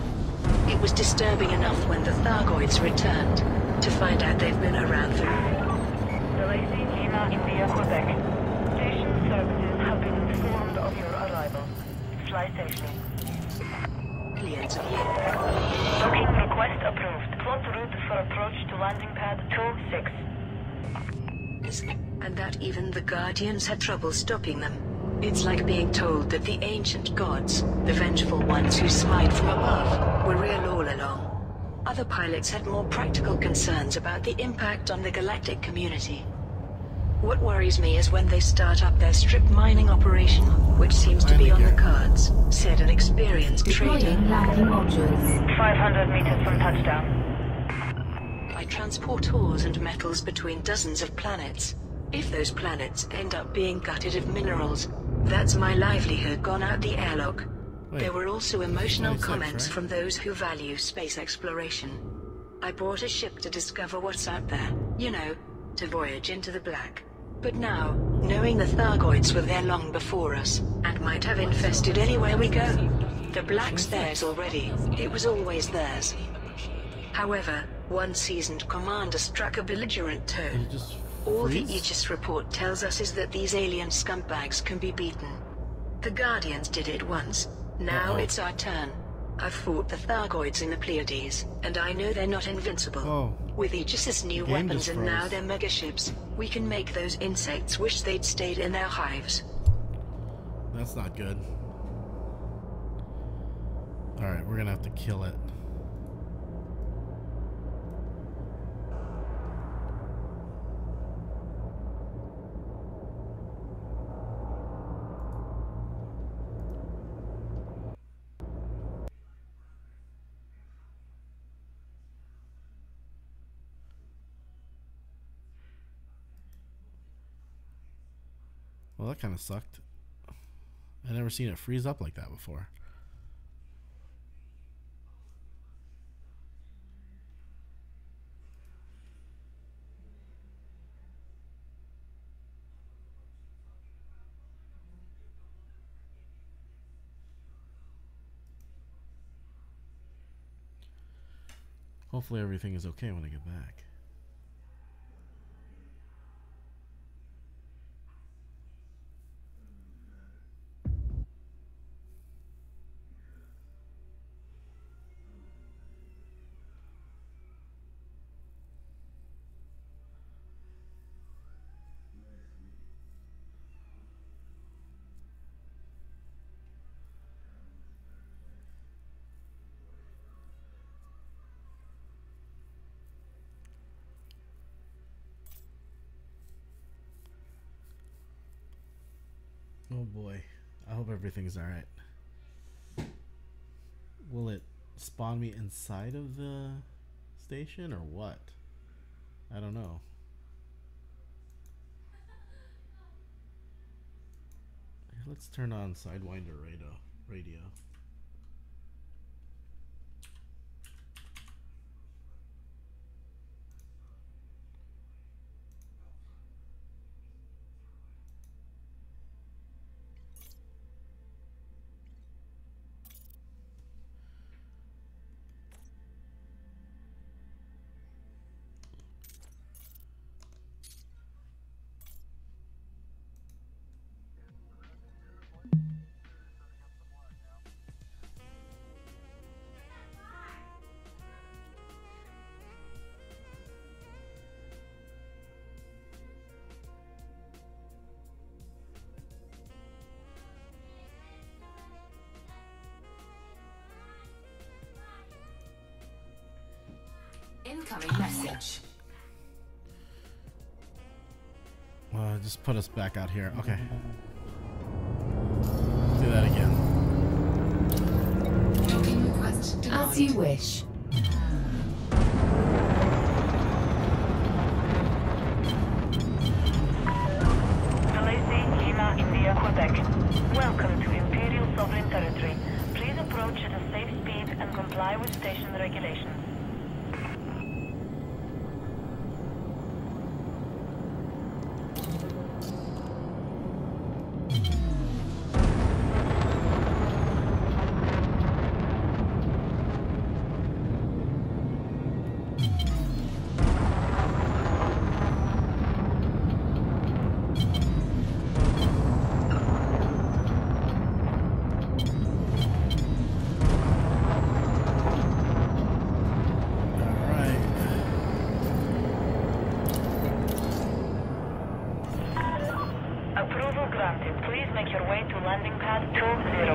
It was disturbing enough when the Thargoids returned, to find out they've been around for... Lacey, Kina, India, Quebec. Station services have been informed of your arrival. Fly safely. millions of years. Booking request approved. Plot route for approach to landing pad 26. And that even the Guardians had trouble stopping them. It's like being told that the ancient gods, the vengeful ones who smite from above, were real all along. Other pilots had more practical concerns about the impact on the galactic community. What worries me is when they start up their strip mining operation, which seems to be on the cards, said an experienced trader. Deploying landing modules. 500 meters from touchdown. I transport ores and metals between dozens of planets. If those planets end up being gutted of minerals, that's my livelihood gone out the airlock. Wait, there were also emotional 26, comments right? from those who value space exploration. I bought a ship to discover what's out there, you know, to voyage into the black. But now, knowing the Thargoids were there long before us, and might have infested anywhere we go, the black's theirs already. It was always theirs. However, one seasoned commander struck a belligerent Did tone. it just All the freeze? Aegis report tells us is that these alien scumbags can be beaten. The Guardians did it once. Now Uh-oh. it's our turn. I've fought the Thargoids in the Pleiades, and I know they're not invincible. Oh. With Aegis' new The game weapons just and now froze. their megaships, we can make those insects wish they'd stayed in their hives. That's not good. Alright, we're gonna have to kill it. Well, that kind of sucked. I've never seen it freeze up like that before. Hopefully everything is okay when I get back. Oh boy, I hope everything's alright. Will it spawn me inside of the station or what? I don't know. let's turn on Sidewinder radio. Incoming message. Just put us back out here. Okay. Let's do that again. Docking request denied. As you wish. Malaysia, Lima, India, Quebec. Welcome to Imperial Sovereign Territory. Please approach at a safe speed and comply with station regulations. Approval granted. Please make your way to landing pad 20.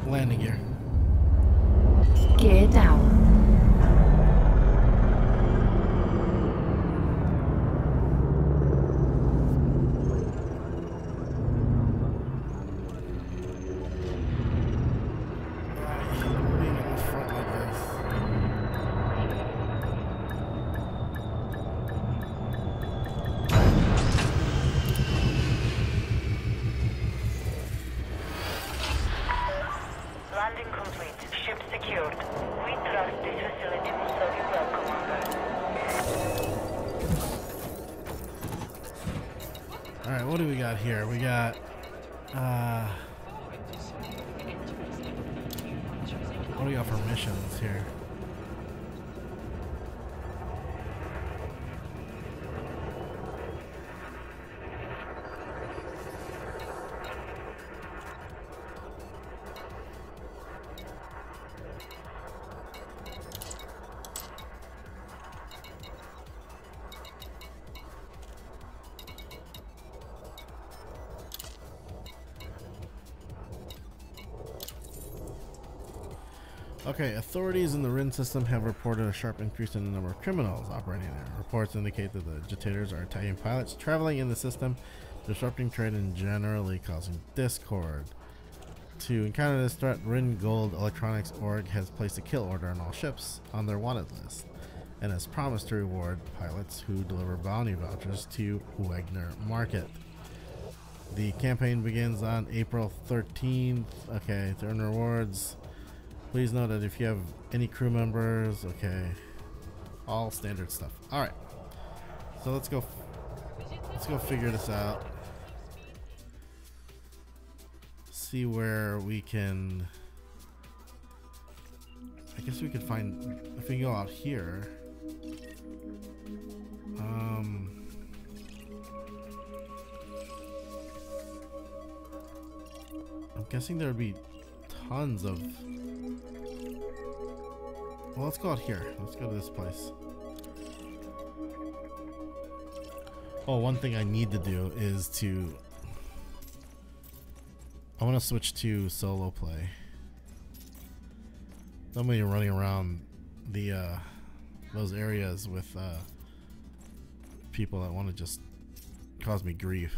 Landing gear. Gear down. Being in the front like this. Landing complete. Ship secured. We trust this facility will serve you well, Commander. Alright, what do we got here? We got what do we got for missions here? Okay, authorities in the Rin system have reported a sharp increase in the number of criminals operating there. Reports indicate that the agitators are attacking pilots traveling in the system, disrupting trade and generally causing discord. To encounter this threat, Rin Gold Electronics Org has placed a kill order on all ships on their wanted list and has promised to reward pilots who deliver bounty vouchers to Wagner Market. The campaign begins on April 13th. Okay, to earn rewards, please note that if you have any crew members, okay, all standard stuff. All right, so let's go figure this out. See where we can. I guess we could find if we go out here. I'm guessing there would be tons of. Well, let's go out here. Let's go to this place. Oh, one thing I need to do is to. I want to switch to solo play. Somebody running around the those areas with people that want to just cause me grief.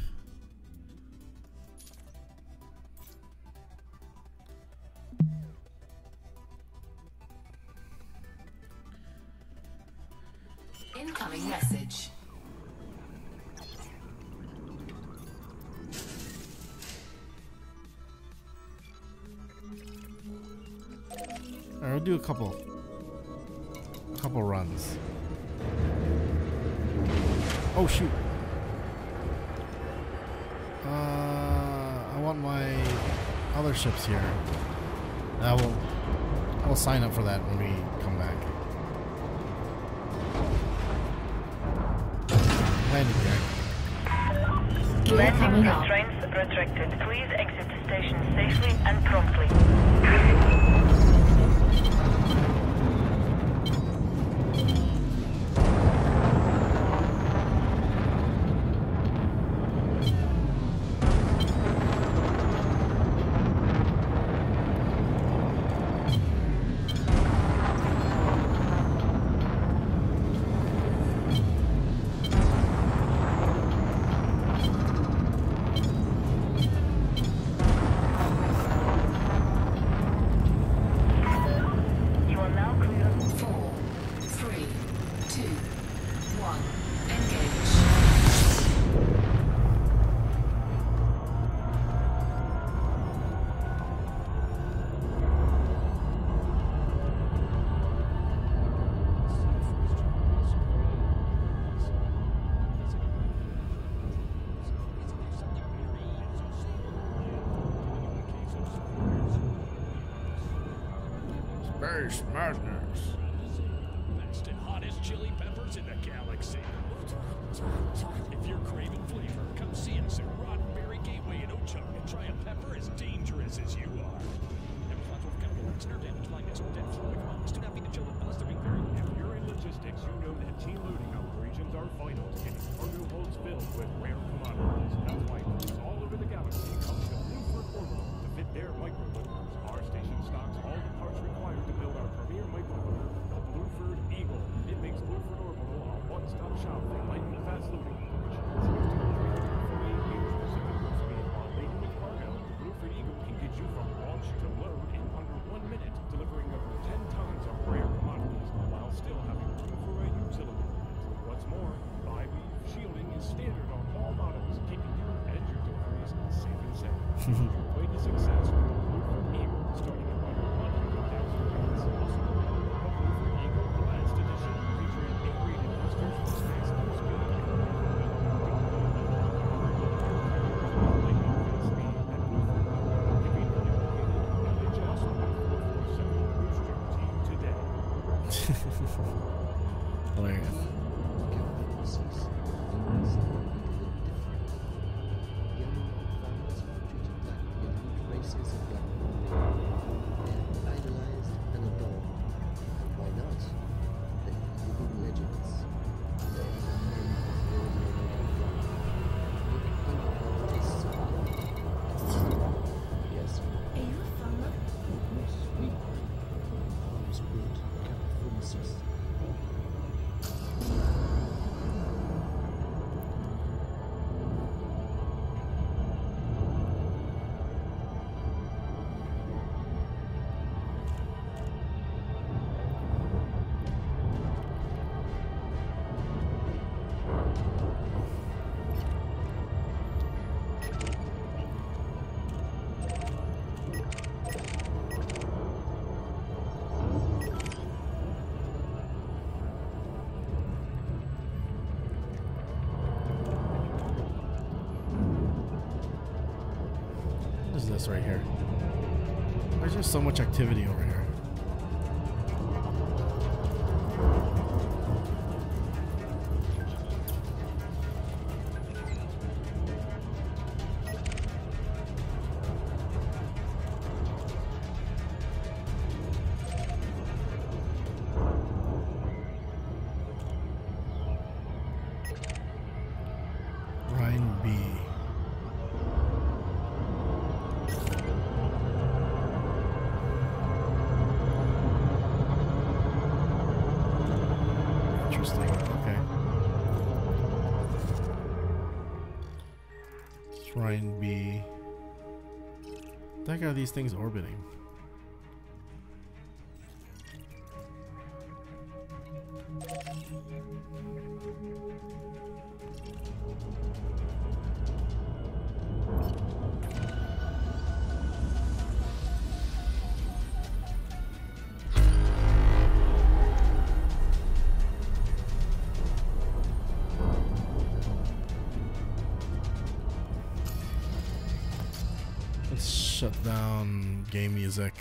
Incoming message. do a couple runs. Oh shoot. I want my other ships here. I'll sign up for that when we come back. Landing gear. Landing constraints restricted. Please exit the station safely and promptly. Space madness. Best and hottest chili peppers in the galaxy. If you're craving flavor, come see us at Roddenberry Gateway in Ocho and try a pepper as dangerous as you are. Never thought of chemical accident or damage blindness or death from the commands. Do not be the children unless they're being very. If you're in logistics, you know that team loading operations are vital to getting cargo holds filled with rare commodities. That's why crews all over the galaxy come to Bluford Orbital to fit their microloaders. Our station stocks all the parts required to build our premier microloader, the Bluford Eagle. It makes Bluford Orbital a one-stop shop for light and fast loading operations. Used to 348 meters per second warp speed while laden with cargo, the Bluford Eagle can get you from launch to load in under 1 minute, delivering over 10 tons of rare commodities while still having room for a utility. What's more, bi-weave shielding is standard on all models, keeping you and your deliveries safe and sound. Quite a success with the Bluford Eagle, starting at under 100,000 units. Also available, the Bluford Eagle Blast Edition, featuring 8-rated clusters for space, speed, and Hilarious. What is this right here? There's just so much activity over here. Rhine B. Interesting. Okay. Rhine B. What the heck are these things orbiting? Let's shut down game music.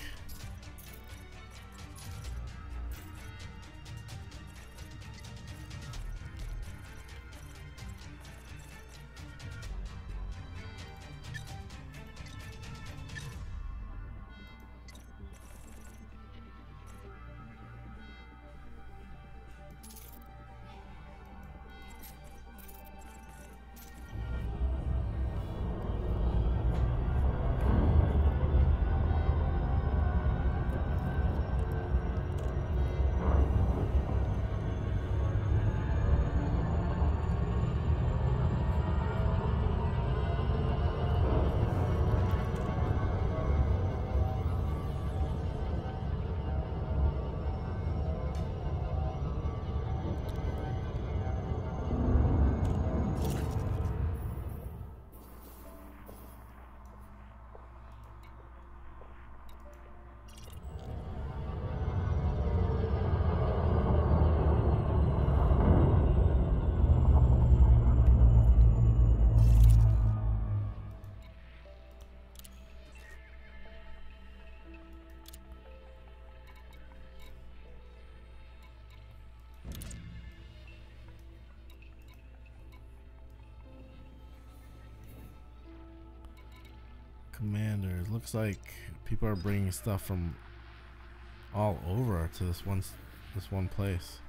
Commanders. Looks like people are bringing stuff from all over to this one place.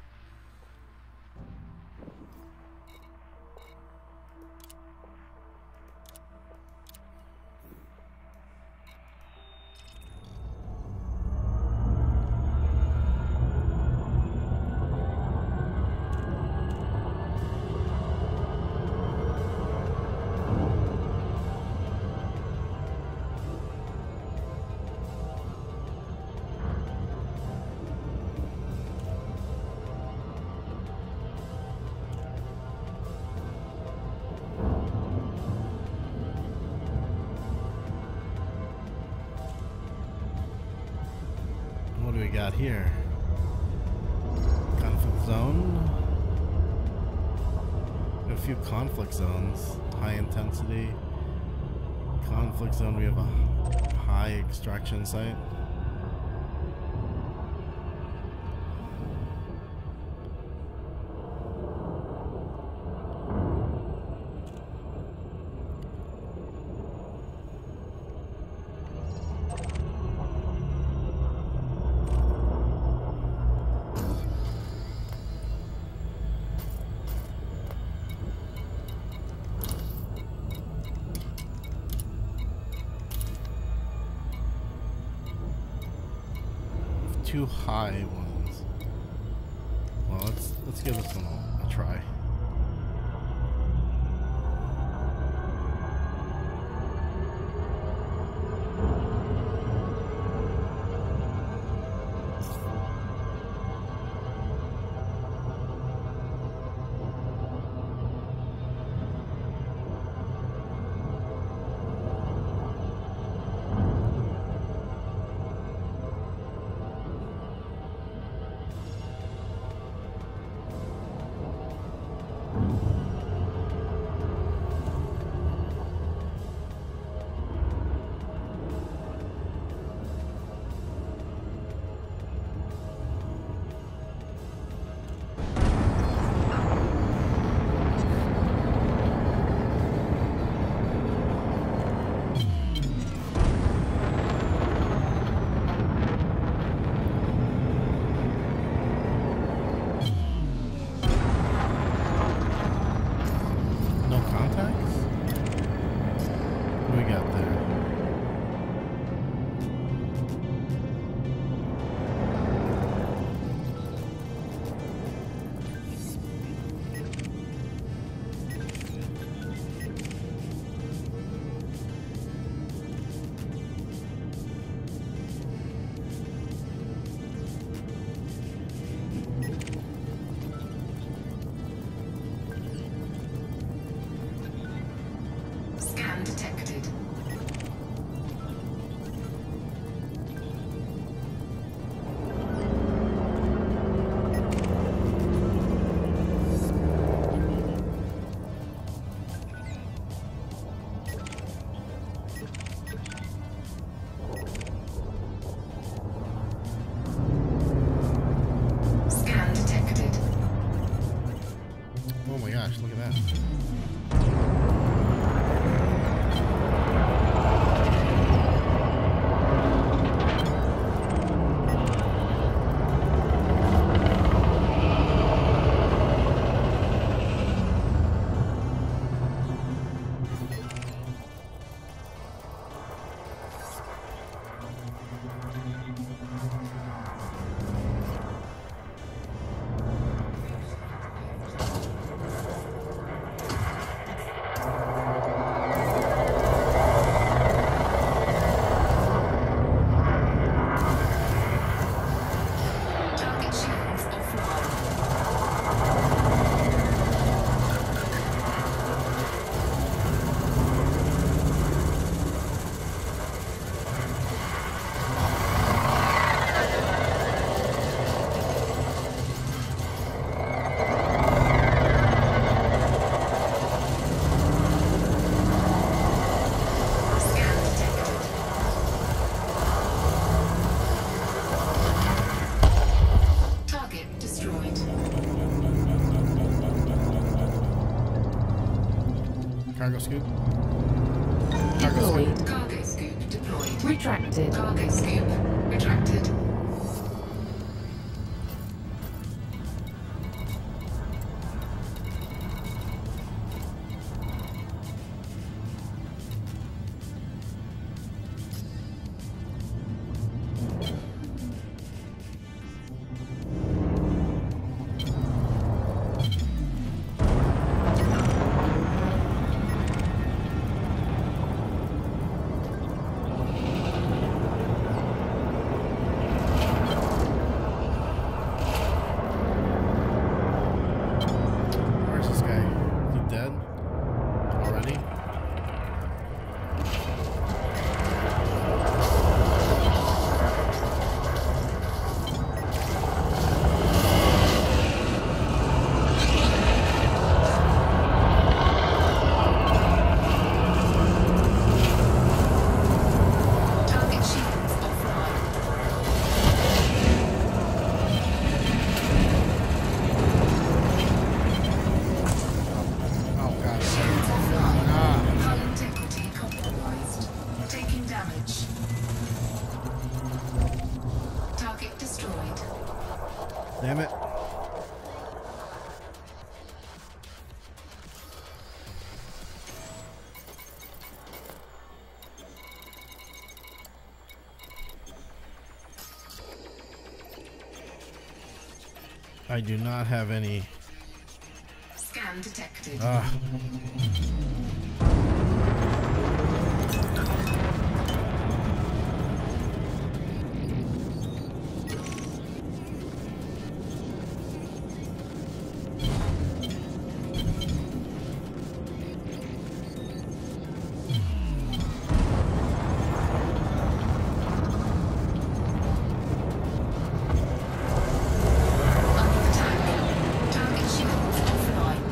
What do we got here? Conflict zone. A few conflict zones. High intensity. Conflict zone, we have a high extraction site. Two high ones. Well, let's give this one a try. Cargo scoop. Deployed. Cargo scoop deployed. Retracted. Cargo scoop retracted. Where's this guy? Is he dead? Already? Target shields offline. Oh god. Shields offline. Ah. Hull integrity compromised. Taking damage. Target destroyed. Damn it. I do not have any. Scan detected. Ah. Under attack. Target shields offline.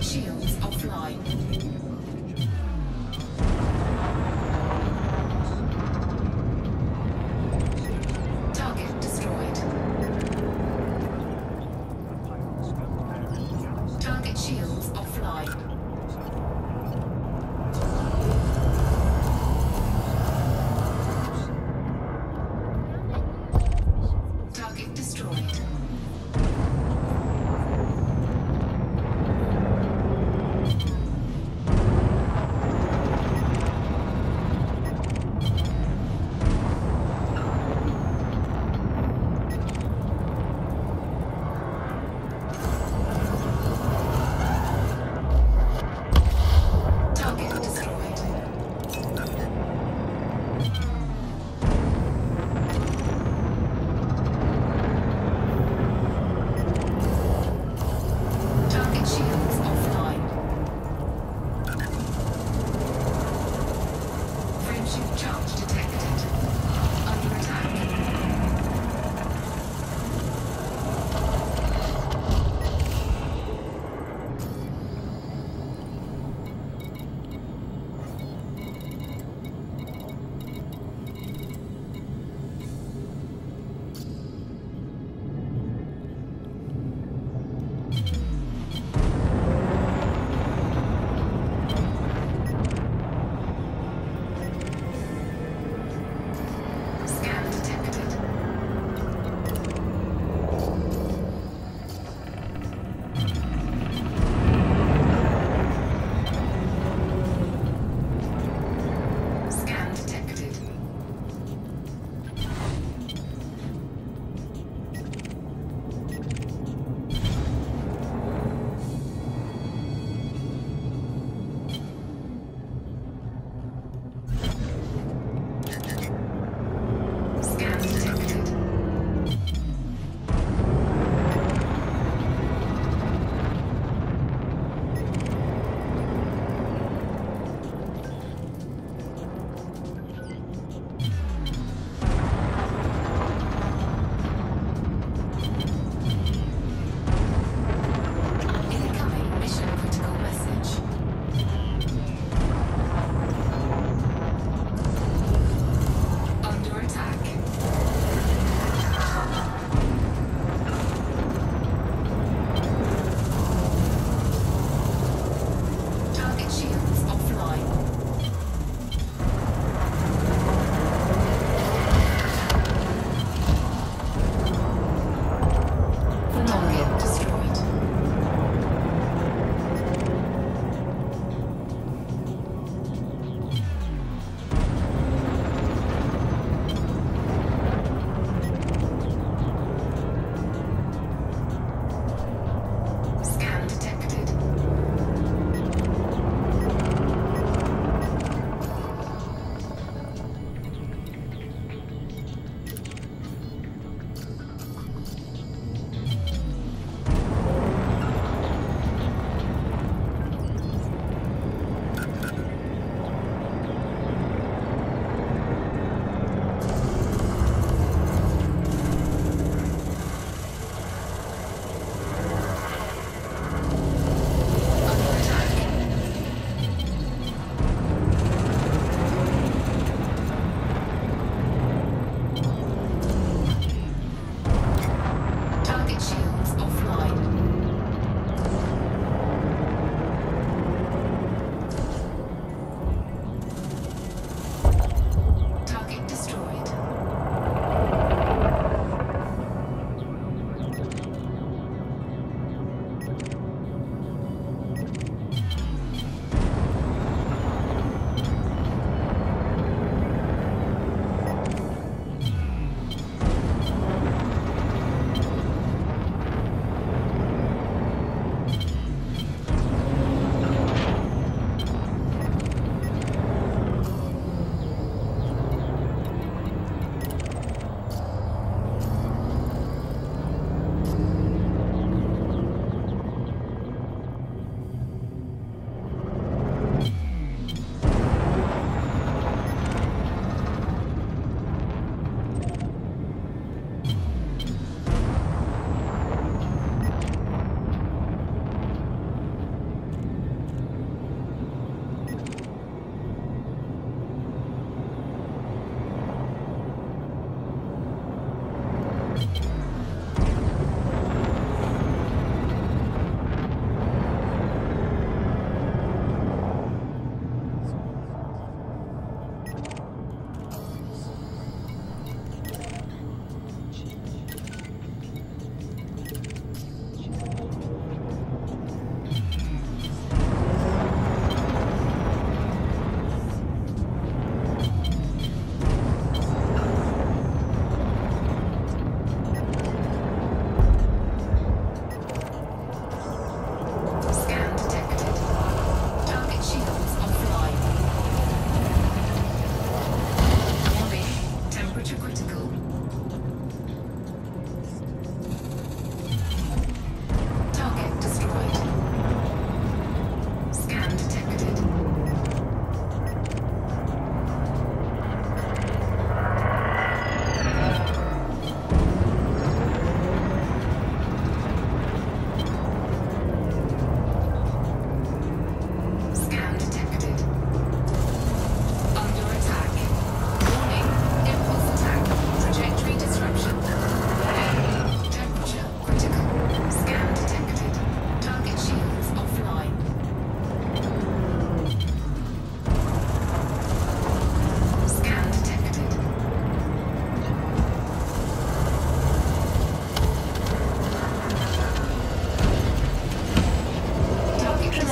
shields offline. Target destroyed. Target shields offline. Target destroyed.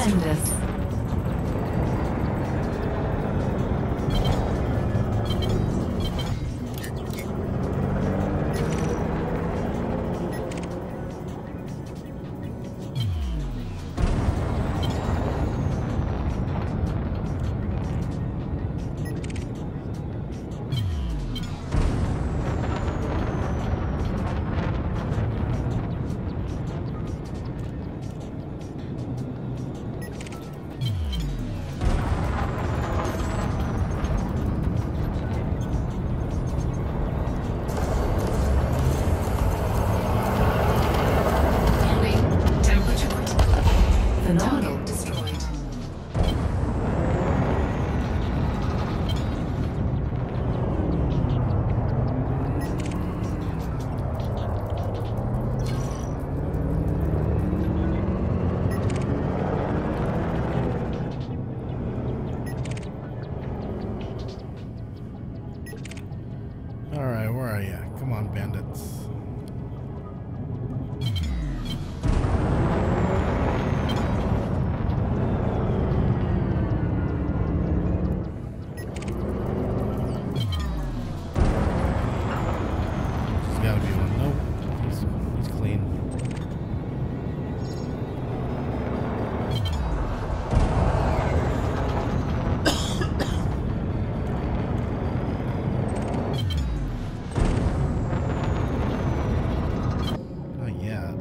Defenders. Phenomenal. Destroyed. Alright, where are you? Come on, bandits. There's gotta be one. Nope. He's clean. Not yet.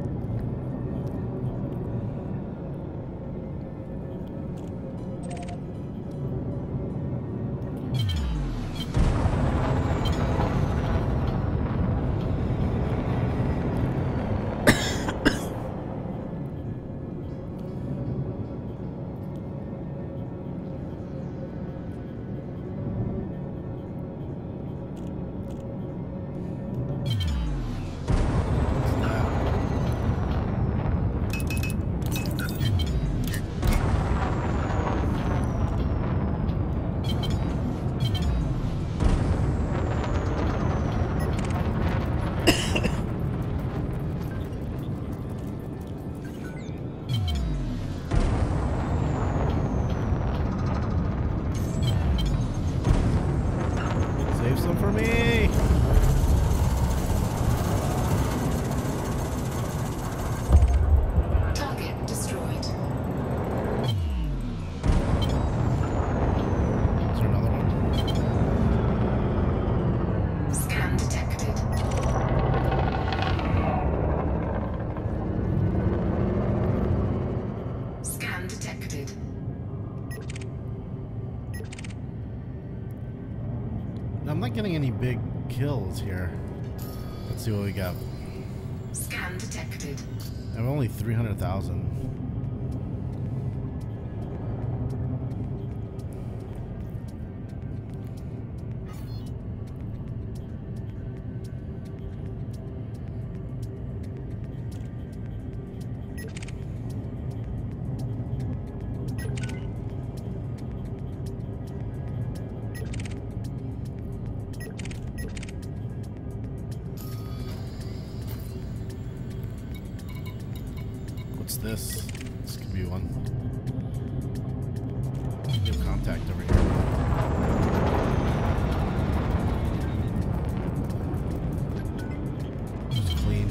Save some for me. Target destroyed. Is there another one? Scan detected. Scan detected. I'm not getting any big kills here. Let's see what we got. Scan detected. I have only 300,000. What's this? This could be one. New contact over here. Just clean.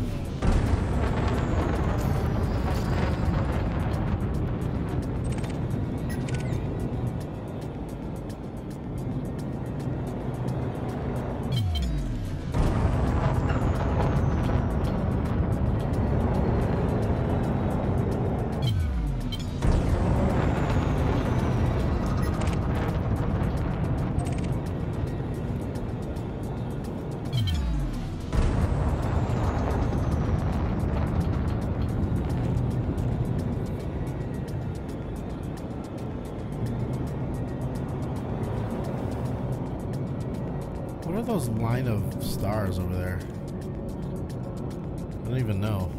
What are those line of stars over there? I don't even know.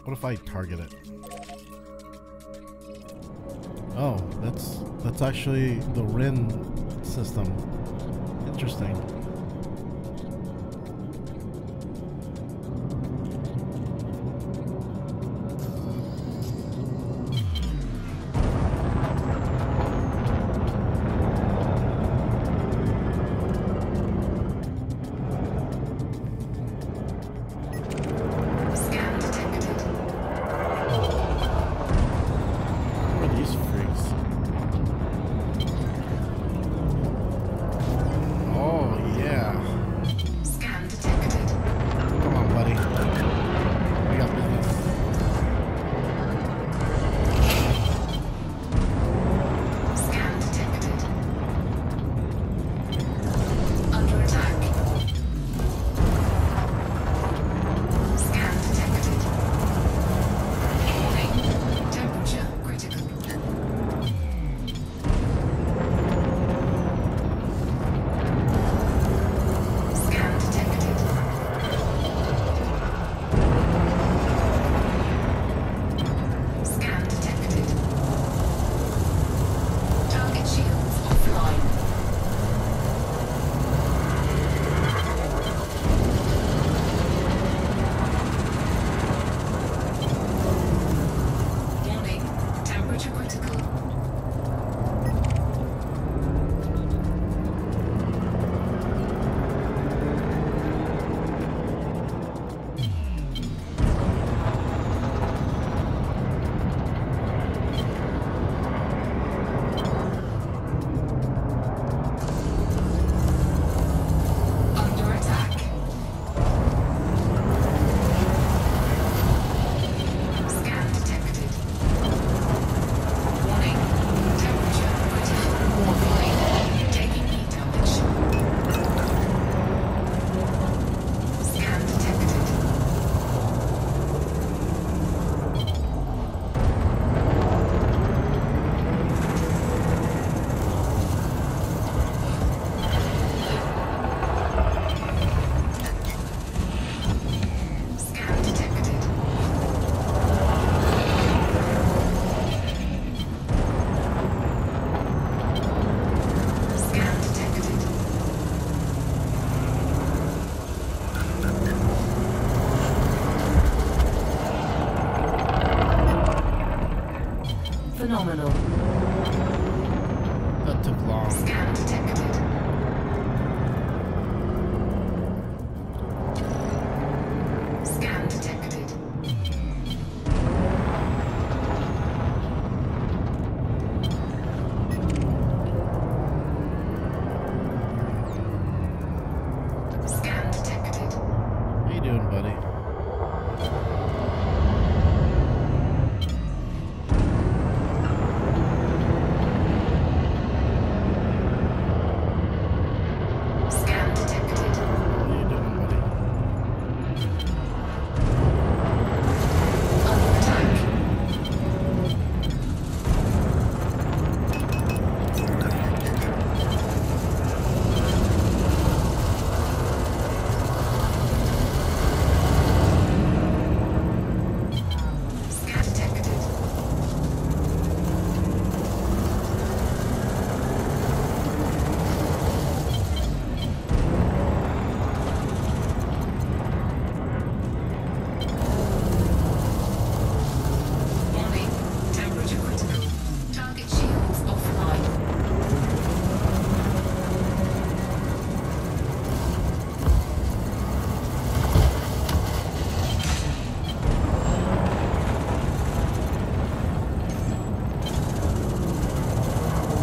What if I target it? Oh, that's actually the Rin system. Interesting. Scan detected. What are these freaks? Oh yeah. Scan detected. Come on, buddy. We got business. Scan detected. Under attack. Scan detected. Warning. Temperature critical. Scan detected. Scan detected. Target shields offline. Warning. Temperature critical. Under attack. Scan detected. Warning. Temperature critical. Warning. Taking heat damage. Scan detected. Scan detected. Scan detected. Phenomenal. That took long. Scan detected. Scan detected. Scan detected. How you doing, buddy? Scan detected. How you doing, buddy? Under attack. Scan detected. Warning. Temperature critical. Target shields offline.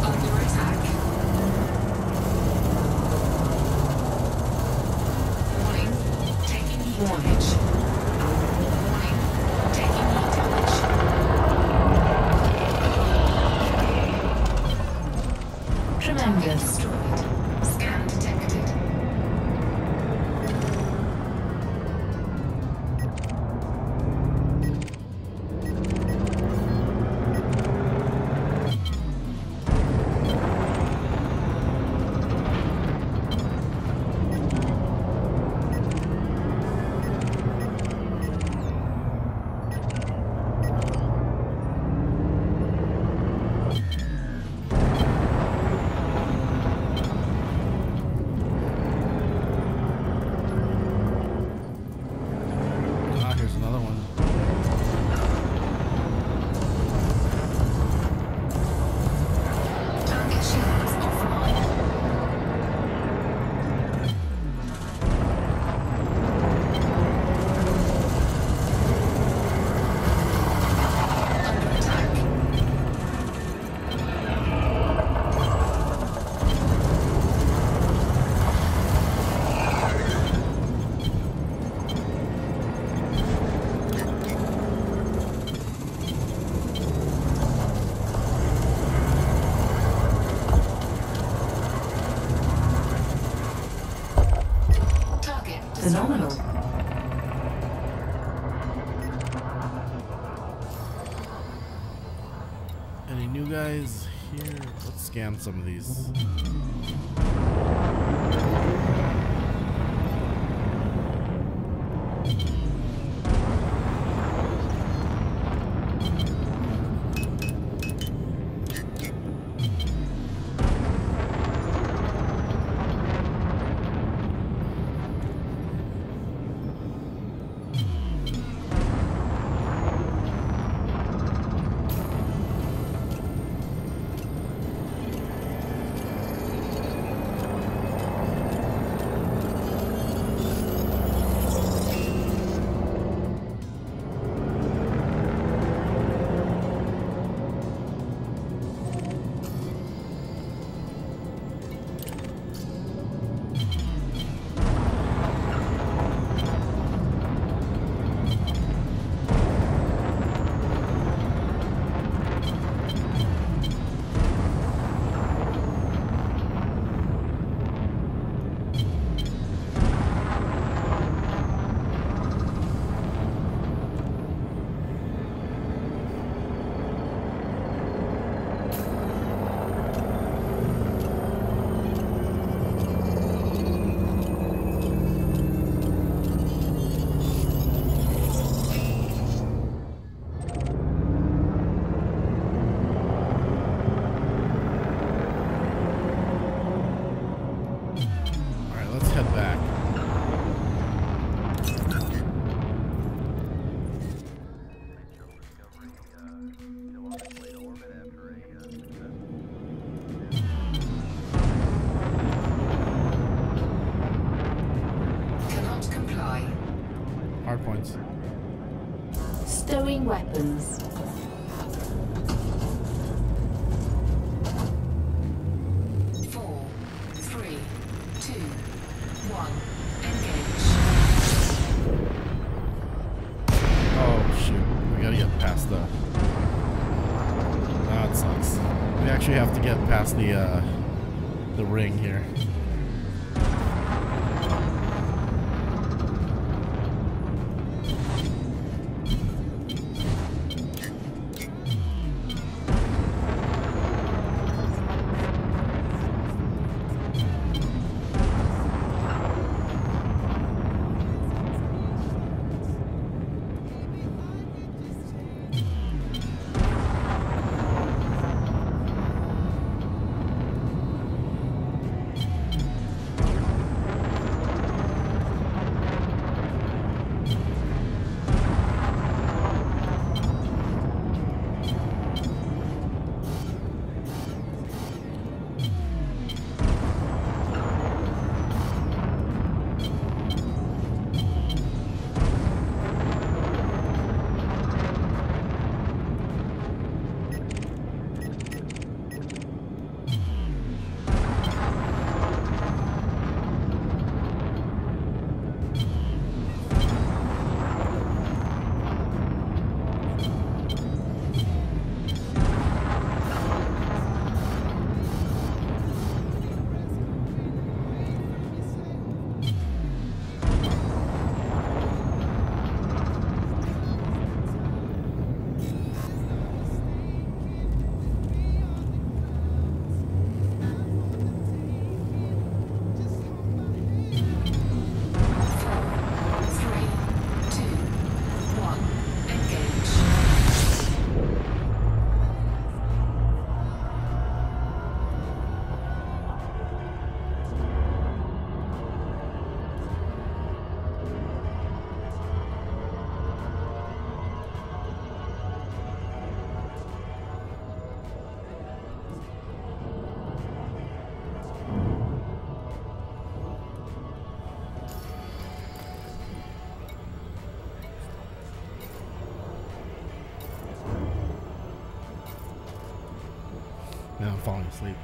Under attack. Warning. Taking heat damage. Warning. Taking heat damage. Tremendous. Destroyed. Scan detected. Phenomenal. Any new guys here? Let's scan some of these. Points. Stowing weapons. Four, three, two, one. Engage. Oh shoot! We gotta get past the. That sucks. We actually have to get past the ring here. Now I'm falling asleep.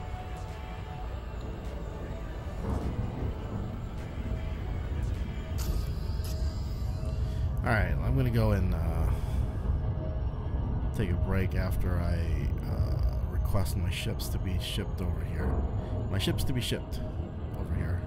Alright, I'm gonna go and take a break after I request my ships to be shipped over here. My ships to be shipped over here.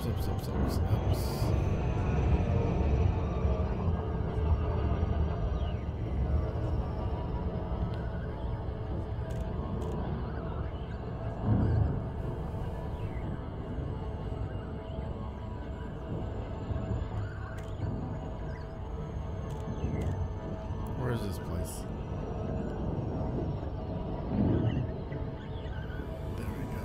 Where is this place? There we go.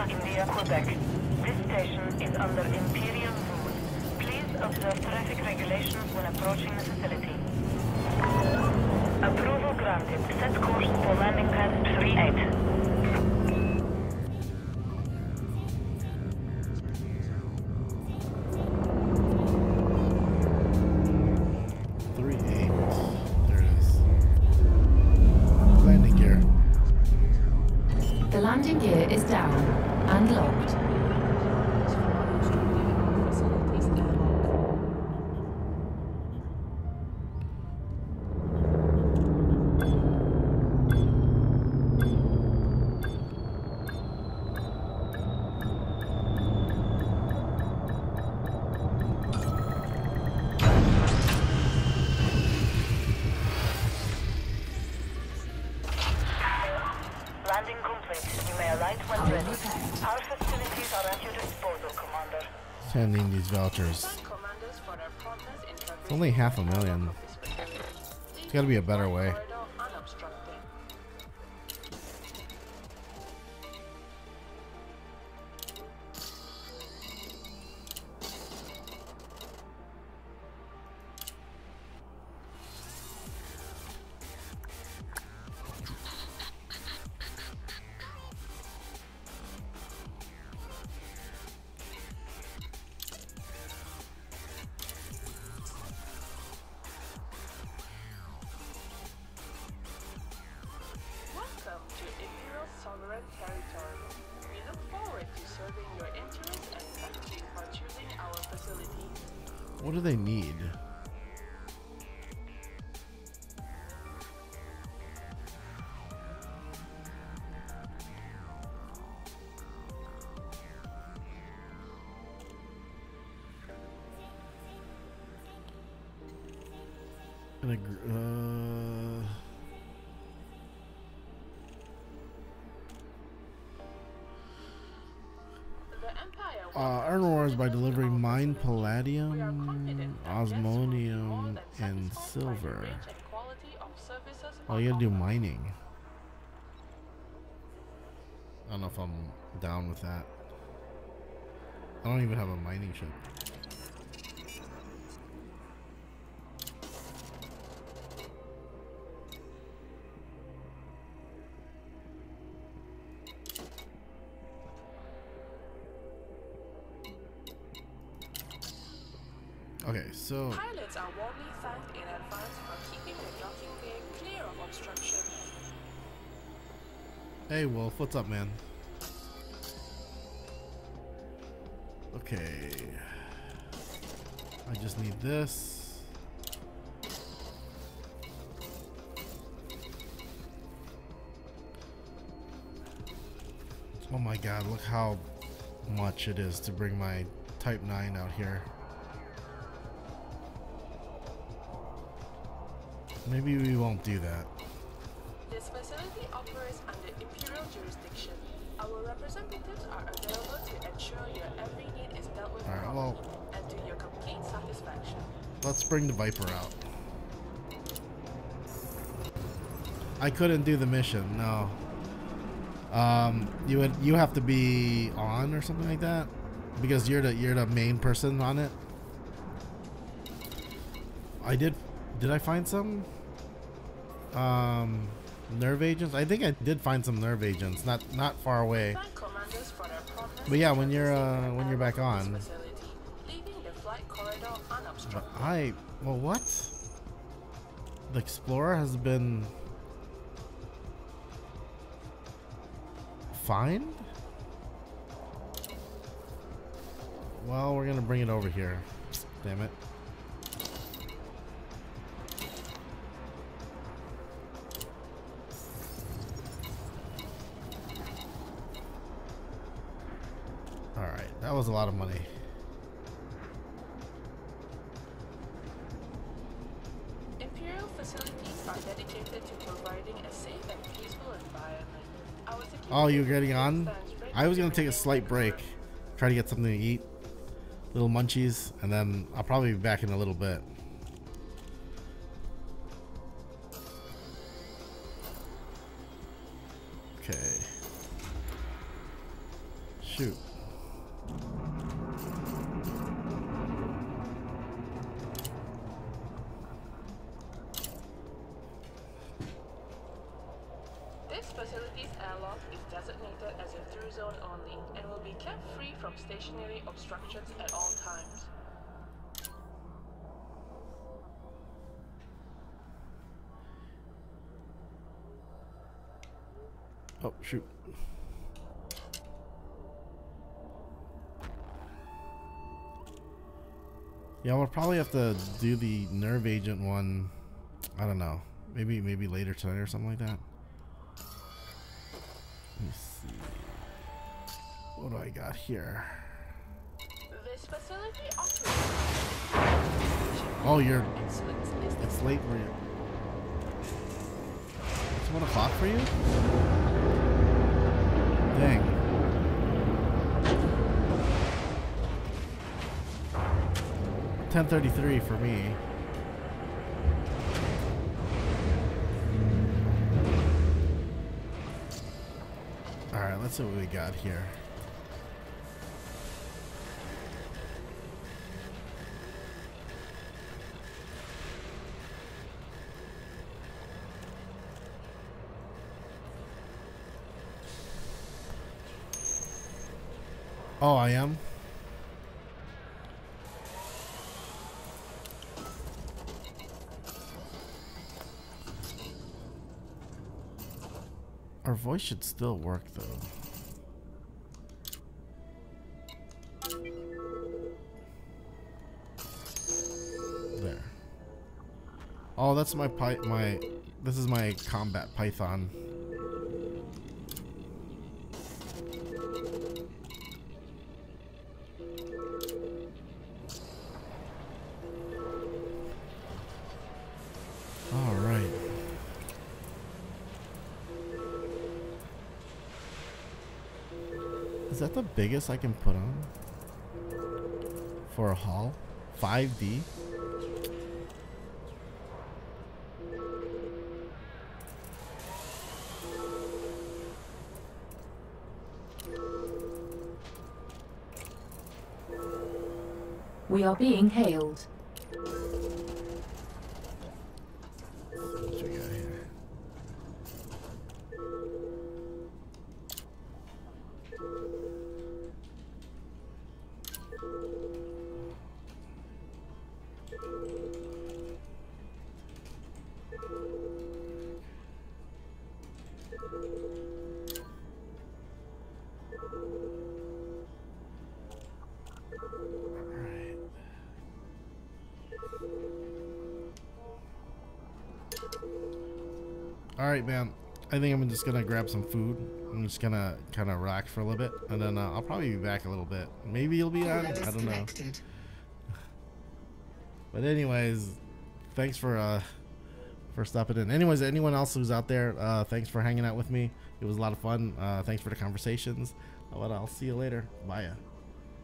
India, Quebec. This station is under Imperial rule. Please observe traffic regulations when approaching the facility. Approval granted. Set course for landing pad 38. There it is. Landing gear. The landing gear is down and locked. Landing complete. You may alight when ready. Our facilities are at your disposal, Commander. Sending these vouchers. It's only 500,000. There's gotta be a better way. What do they need? Earn rewards by delivering mined palladium, osmonium, and silver. Oh, you gotta do mining. I don't know if I'm down with that. I don't even have a mining ship. Okay, so pilots are warmly thanked in advance for keeping the docking bay clear of obstruction. Hey Wolf, what's up, man? Okay, I just need this. Oh my god, look how much it is to bring my Type 9 out here. Maybe we won't do that. This facility operates under Imperial jurisdiction. Our representatives are available to ensure your every need is dealt with properly and to your complete satisfaction. Let's bring the Viper out. I couldn't do the mission, no. You have to be on or something like that, because you're the main person on it. Did I find some nerve agents? I think I did find some nerve agents, not far away. But yeah, when you're back on. But well, what? The Explorer has been fined? Well, we're gonna bring it over here. Damn it. Alright, that was a lot of money. Imperial facilities are dedicated to providing a safe and peaceful environment. Oh, you're getting on? I was gonna take a slight break, try to get something to eat, little munchies, and then I'll probably be back in a little bit. Okay. Shoot. This facility's airlock is designated as a through zone only and will be kept free from stationary obstructions at all times. Oh, shoot. Yeah, we'll probably have to do the nerve agent one. I don't know. Maybe later tonight or something like that. Let me see. What do I got here? This facility offers. Oh, it's late for you. It's 1 o'clock for you? Dang. $10:33 for me. Alright, let's see what we got here. Oh, I am? Our voice should still work though. There. Oh, that's my this is my combat python. All right. Is that the biggest I can put on for a haul? 5D? We are being hailed. What we got here? Alright, man. I think I'm just gonna grab some food. I'm just gonna kind of relax for a little bit, and then I'll probably be back a little bit. Maybe you'll be on. I don't know. But anyways, thanks for stopping in. Anyways, anyone else who's out there, thanks for hanging out with me. It was a lot of fun. Thanks for the conversations. But I'll see you later. Bye.